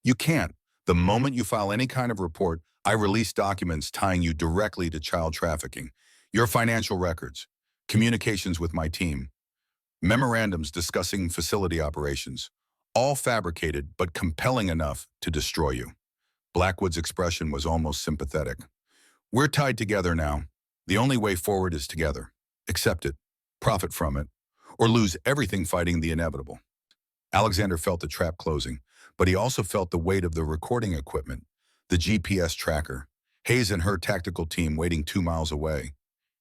you can't. The moment you file any kind of report, I release documents tying you directly to child trafficking, your financial records, communications with my team, memorandums discussing facility operations, all fabricated but compelling enough to destroy you. Blackwood's expression was almost sympathetic. We're tied together now. The only way forward is together. Accept it, profit from it, or lose everything fighting the inevitable. Alexander felt the trap closing, but he also felt the weight of the recording equipment, the GPS tracker, Hayes and her tactical team waiting 2 miles away.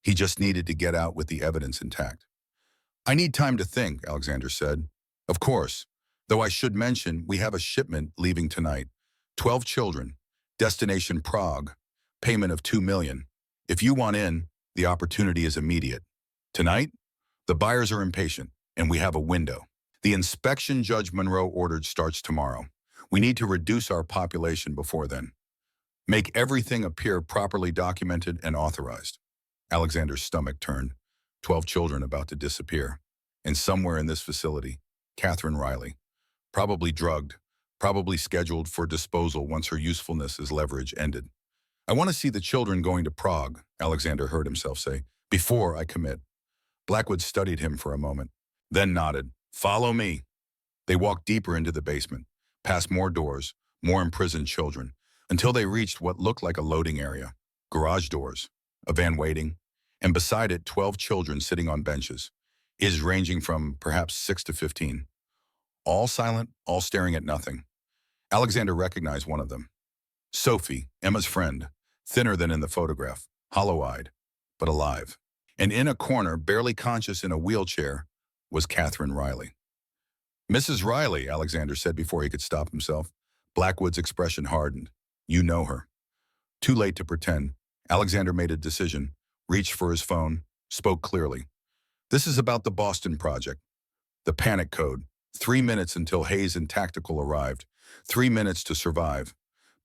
He just needed to get out with the evidence intact. I need time to think, Alexander said. Of course, though I should mention we have a shipment leaving tonight. 12 children, destination Prague, payment of $2 million. If you want in, the opportunity is immediate. Tonight, the buyers are impatient, and we have a window. The inspection Judge Monroe ordered starts tomorrow. We need to reduce our population before then. Make everything appear properly documented and authorized. Alexander's stomach turned. 12 children about to disappear. And somewhere in this facility, Catherine Riley, probably drugged, probably scheduled for disposal once her usefulness as leverage ended. I want to see the children going to Prague, Alexander heard himself say, before I commit. Blackwood studied him for a moment, then nodded. Follow me. They walked deeper into the basement, past more doors, more imprisoned children, until they reached what looked like a loading area. Garage doors, a van waiting, and beside it 12 children sitting on benches, ages ranging from perhaps 6 to 15. All silent, all staring at nothing. Alexander recognized one of them. Sophie, Emma's friend, thinner than in the photograph, hollow-eyed, but alive. And in a corner, barely conscious in a wheelchair, was Catherine Riley. Mrs. Riley, Alexander said before he could stop himself. Blackwood's expression hardened. You know her. Too late to pretend. Alexander made a decision, reached for his phone, spoke clearly. This is about the Boston project. The panic code. 3 minutes until Hayes and Tactical arrived. 3 minutes to survive.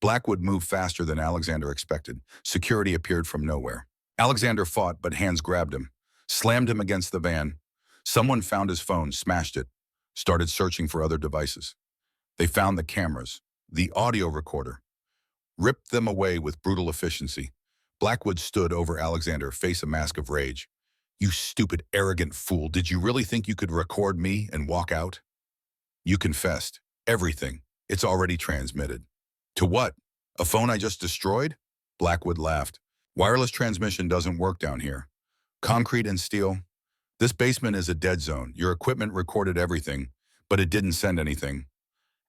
Blackwood moved faster than Alexander expected. Security appeared from nowhere. Alexander fought, but hands grabbed him, slammed him against the van. Someone found his phone, smashed it, started searching for other devices. They found the cameras, the audio recorder, ripped them away with brutal efficiency. Blackwood stood over Alexander, face a mask of rage. You stupid, arrogant fool, did you really think you could record me and walk out? You confessed. Everything. It's already transmitted. To what? A phone I just destroyed? Blackwood laughed. Wireless transmission doesn't work down here. Concrete and steel. This basement is a dead zone. Your equipment recorded everything, but it didn't send anything.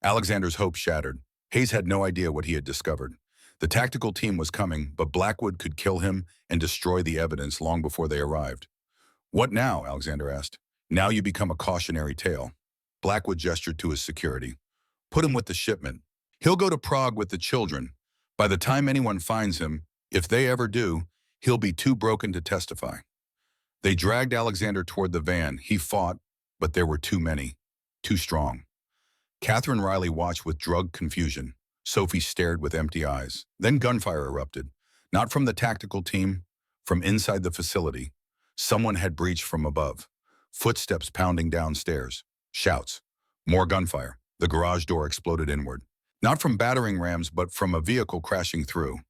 Alexander's hope shattered. Hayes had no idea what he had discovered. The tactical team was coming, but Blackwood could kill him and destroy the evidence long before they arrived. What now? Alexander asked. Now you become a cautionary tale. Blackwood gestured to his security. Put him with the shipment. He'll go to Prague with the children. By the time anyone finds him, if they ever do, he'll be too broken to testify. They dragged Alexander toward the van. He fought, but there were too many, too strong. Catherine Riley watched with drugged confusion. Sophie stared with empty eyes. Then gunfire erupted. Not from the tactical team, from inside the facility. Someone had breached from above. Footsteps pounding downstairs. Shouts. More gunfire. The garage door exploded inward. Not from battering rams, but from a vehicle crashing through.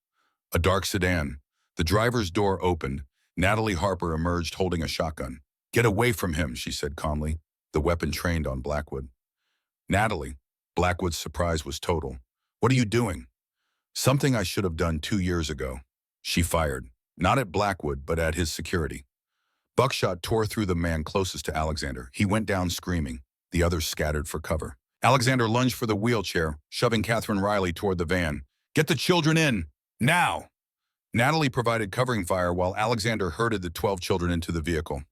A dark sedan. The driver's door opened. Natalie Harper emerged holding a shotgun. "Get away from him," she said calmly, the weapon trained on Blackwood. "Natalie." Blackwood's surprise was total. "What are you doing?" "Something I should have done 2 years ago." She fired, not at Blackwood, but at his security. Buckshot tore through the man closest to Alexander. He went down screaming. The others scattered for cover. Alexander lunged for the wheelchair, shoving Catherine Riley toward the van. "Get the children in! Now!" Natalie provided covering fire while Alexander herded the 12 children into the vehicle.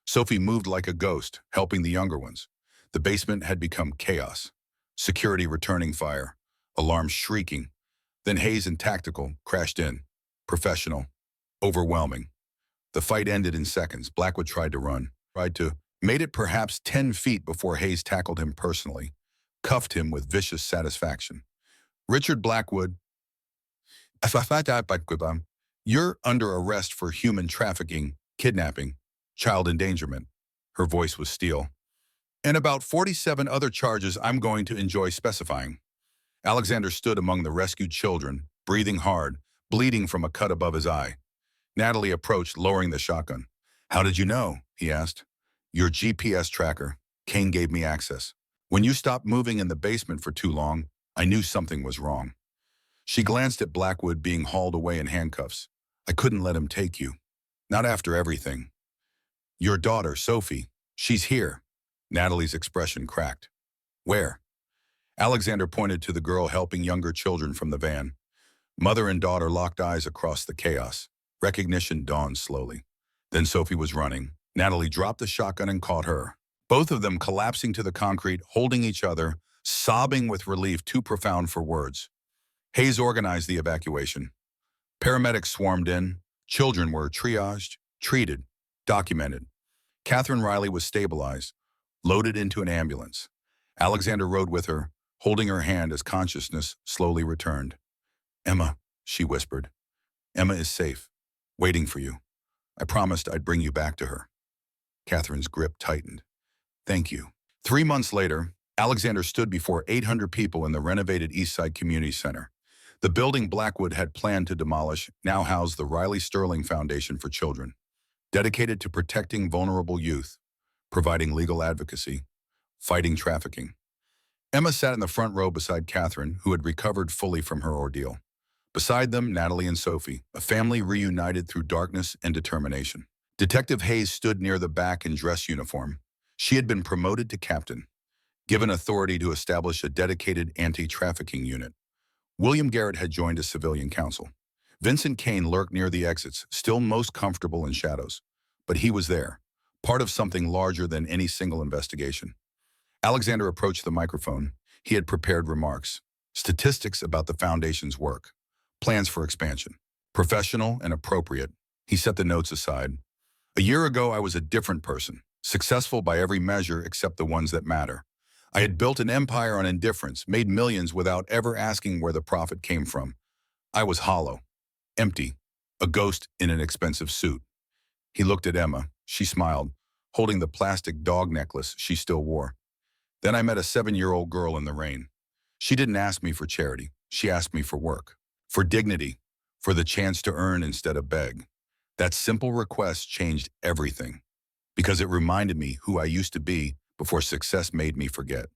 Sophie moved like a ghost, helping the younger ones. The basement had become chaos. Security returning fire, alarms shrieking. Then Hayes and Tactical crashed in. Professional. Overwhelming. The fight ended in seconds. Blackwood tried to made it perhaps 10 feet before Hayes tackled him personally, cuffed him with vicious satisfaction. "Richard Blackwood, you're under arrest for human trafficking, kidnapping, child endangerment." Her voice was steel. "And about 47 other charges I'm going to enjoy specifying." Alexander stood among the rescued children, breathing hard, bleeding from a cut above his eye. Natalie approached, lowering the shotgun. "How did you know?" he asked. "Your GPS tracker. Kane gave me access. When you stopped moving in the basement for too long, I knew something was wrong." She glanced at Blackwood being hauled away in handcuffs. "I couldn't let him take you. Not after everything." "Your daughter, Sophie. She's here." Natalie's expression cracked. "Where?" Alexander pointed to the girl helping younger children from the van. Mother and daughter locked eyes across the chaos. Recognition dawned slowly. Then Sophie was running. Natalie dropped the shotgun and caught her. Both of them collapsing to the concrete, holding each other, sobbing with relief too profound for words. Hayes organized the evacuation. Paramedics swarmed in. Children were triaged, treated, documented. Catherine Riley was stabilized, loaded into an ambulance. Alexander rode with her, holding her hand as consciousness slowly returned. "Emma," she whispered. "Emma is safe, waiting for you. I promised I'd bring you back to her." Catherine's grip tightened. "Thank you." 3 months later, Alexander stood before 800 people in the renovated Eastside Community Center. The building Blackwood had planned to demolish now housed the Riley Sterling Foundation for Children, dedicated to protecting vulnerable youth, providing legal advocacy, fighting trafficking. Emma sat in the front row beside Catherine, who had recovered fully from her ordeal. Beside them, Natalie and Sophie, a family reunited through darkness and determination. Detective Hayes stood near the back in dress uniform. She had been promoted to captain, given authority to establish a dedicated anti-trafficking unit. William Garrett had joined as civilian counsel. Vincent Kane lurked near the exits, still most comfortable in shadows. But he was there, part of something larger than any single investigation. Alexander approached the microphone. He had prepared remarks, statistics about the foundation's work, plans for expansion. Professional and appropriate, he set the notes aside. "A year ago, I was a different person, successful by every measure except the ones that matter. I had built an empire on indifference, made millions without ever asking where the profit came from. I was hollow, empty, a ghost in an expensive suit." He looked at Emma. She smiled, holding the plastic dog necklace she still wore. "Then I met a 7-year-old girl in the rain. She didn't ask me for charity. She asked me for work, for dignity, for the chance to earn instead of beg. That simple request changed everything, because it reminded me who I used to be before success made me forget.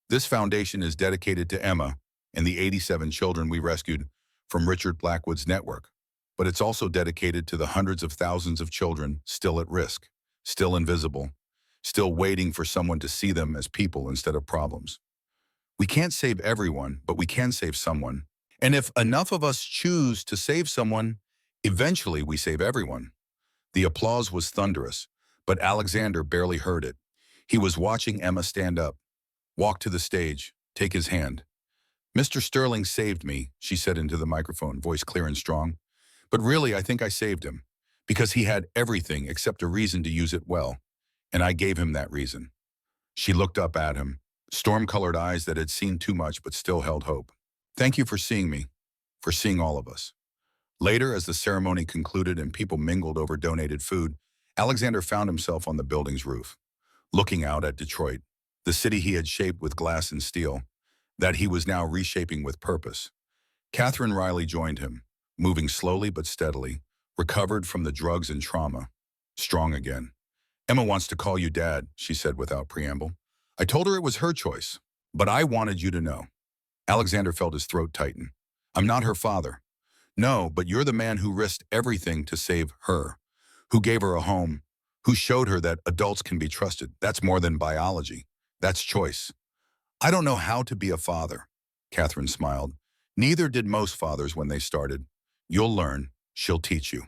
This foundation is dedicated to Emma and the 87 children we rescued from Richard Blackwood's network, but it's also dedicated to the hundreds of thousands of children still at risk, still invisible, still waiting for someone to see them as people instead of problems. We can't save everyone, but we can save someone. And if enough of us choose to save someone, eventually we save everyone." The applause was thunderous, but Alexander barely heard it. He was watching Emma stand up, walk to the stage, take his hand. "Mr. Sterling saved me," she said into the microphone, voice clear and strong. "But really, I think I saved him, because he had everything except a reason to use it well, and I gave him that reason." She looked up at him, storm-colored eyes that had seen too much but still held hope. "Thank you for seeing me, for seeing all of us." Later, as the ceremony concluded and people mingled over donated food, Alexander found himself on the building's roof, looking out at Detroit, the city he had shaped with glass and steel, that he was now reshaping with purpose. Catherine Riley joined him, moving slowly but steadily, recovered from the drugs and trauma, strong again. "Emma wants to call you Dad," she said without preamble. "I told her it was her choice, but I wanted you to know." Alexander felt his throat tighten. "I'm not her father." "No, but you're the man who risked everything to save her, who gave her a home, who showed her that adults can be trusted. That's more than biology. That's choice." "I don't know how to be a father," Catherine smiled. "Neither did most fathers when they started. You'll learn. She'll teach you."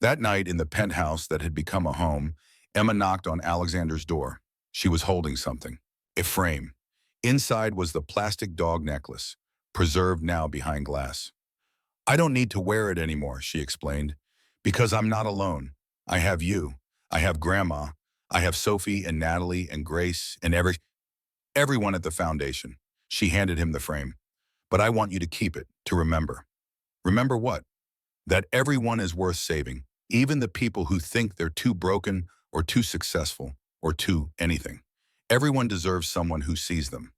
That night in the penthouse that had become a home, Emma knocked on Alexander's door. She was holding something, a frame. Inside was the plastic dog necklace, preserved now behind glass. "I don't need to wear it anymore," she explained, "because I'm not alone. I have you. I have Grandma. I have Sophie and Natalie and Grace and everyone at the foundation." She handed him the frame. "But I want you to keep it, to remember." "Remember what?" "That everyone is worth saving, even the people who think they're too broken or too successful or too anything. Everyone deserves someone who sees them."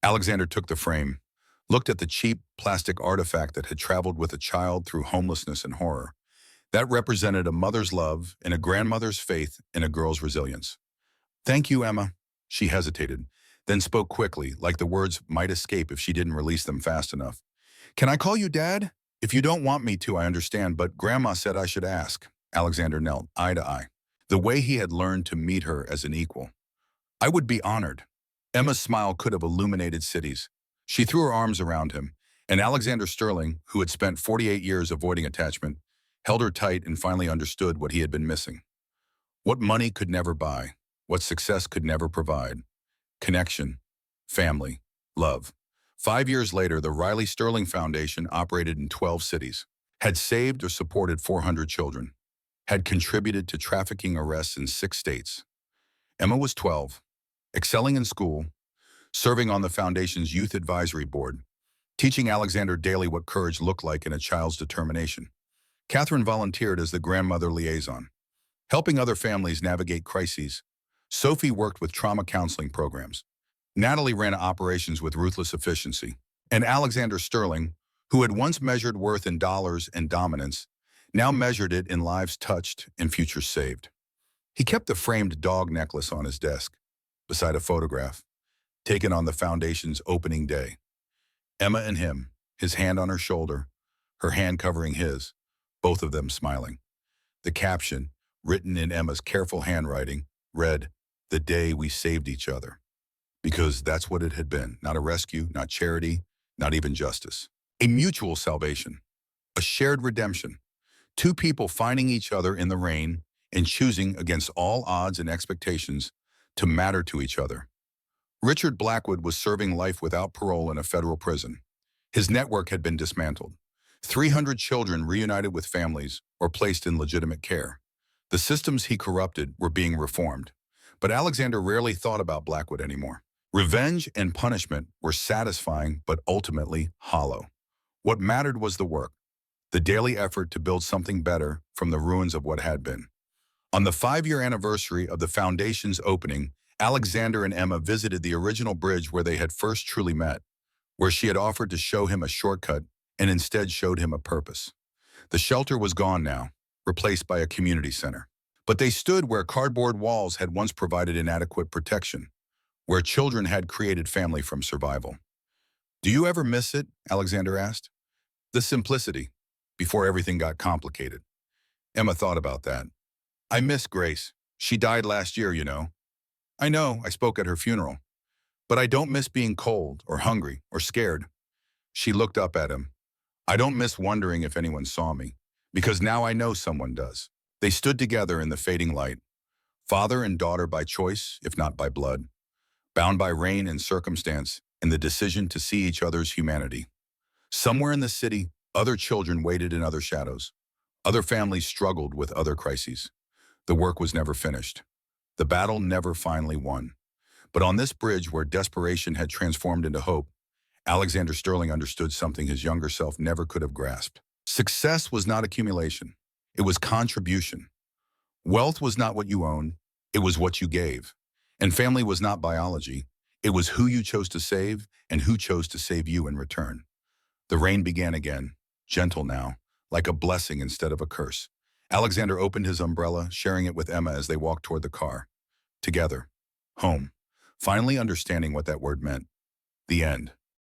Alexander took the frame, looked at the cheap plastic artifact that had traveled with a child through homelessness and horror. That represented a mother's love and a grandmother's faith in a girl's resilience. "Thank you, Emma." She hesitated, then spoke quickly, like the words might escape if she didn't release them fast enough. "Can I call you Dad? If you don't want me to, I understand, but Grandma said I should ask." Alexander knelt, eye to eye, the way he had learned to meet her as an equal. "I would be honored." Emma's smile could have illuminated cities. She threw her arms around him, and Alexander Sterling, who had spent 48 years avoiding attachment, held her tight and finally understood what he had been missing. What money could never buy, what success could never provide. Connection, family, love. 5 years later, the Riley Sterling Foundation operated in 12 cities, had saved or supported 400 children, had contributed to trafficking arrests in 6 states. Emma was 12, excelling in school, serving on the foundation's youth advisory board, teaching Alexander daily what courage looked like in a child's determination. Catherine volunteered as the grandmother liaison, helping other families navigate crises. Sophie worked with trauma counseling programs. Natalie ran operations with ruthless efficiency. And Alexander Sterling, who had once measured worth in dollars and dominance, now measured it in lives touched and futures saved. He kept the framed dog necklace on his desk, beside a photograph, taken on the foundation's opening day. Emma and him, his hand on her shoulder, her hand covering his, both of them smiling. The caption, written in Emma's careful handwriting, read, "The day we saved each other." Because that's what it had been, not a rescue, not charity, not even justice. A mutual salvation, a shared redemption. Two people finding each other in the rain and choosing against all odds and expectations to matter to each other. Richard Blackwood was serving life without parole in a federal prison. His network had been dismantled. 300 children reunited with families or placed in legitimate care. The systems he corrupted were being reformed. But Alexander rarely thought about Blackwood anymore. Revenge and punishment were satisfying but ultimately hollow. What mattered was the work, the daily effort to build something better from the ruins of what had been. On the 5-year anniversary of the foundation's opening, Alexander and Emma visited the original bridge where they had first truly met, where she had offered to show him a shortcut and instead showed him a purpose. The shelter was gone now, replaced by a community center. But they stood where cardboard walls had once provided inadequate protection, where children had created family from survival. "Do you ever miss it?" Alexander asked. "The simplicity, before everything got complicated." Emma thought about that. "I miss Grace. She died last year, you know." "I know, I spoke at her funeral. But I don't miss being cold or hungry or scared." She looked up at him. "I don't miss wondering if anyone saw me, because now I know someone does." They stood together in the fading light, father and daughter by choice, if not by blood, bound by rain and circumstance and the decision to see each other's humanity. Somewhere in the city, other children waited in other shadows. Other families struggled with other crises. The work was never finished. The battle never finally won. But on this bridge where desperation had transformed into hope, Alexander Sterling understood something his younger self never could have grasped. Success was not accumulation. It was contribution. Wealth was not what you owned, it was what you gave. And family was not biology, it was who you chose to save and who chose to save you in return. The rain began again, gentle now, like a blessing instead of a curse. Alexander opened his umbrella, sharing it with Emma as they walked toward the car. Together. Home. Finally understanding what that word meant. The end.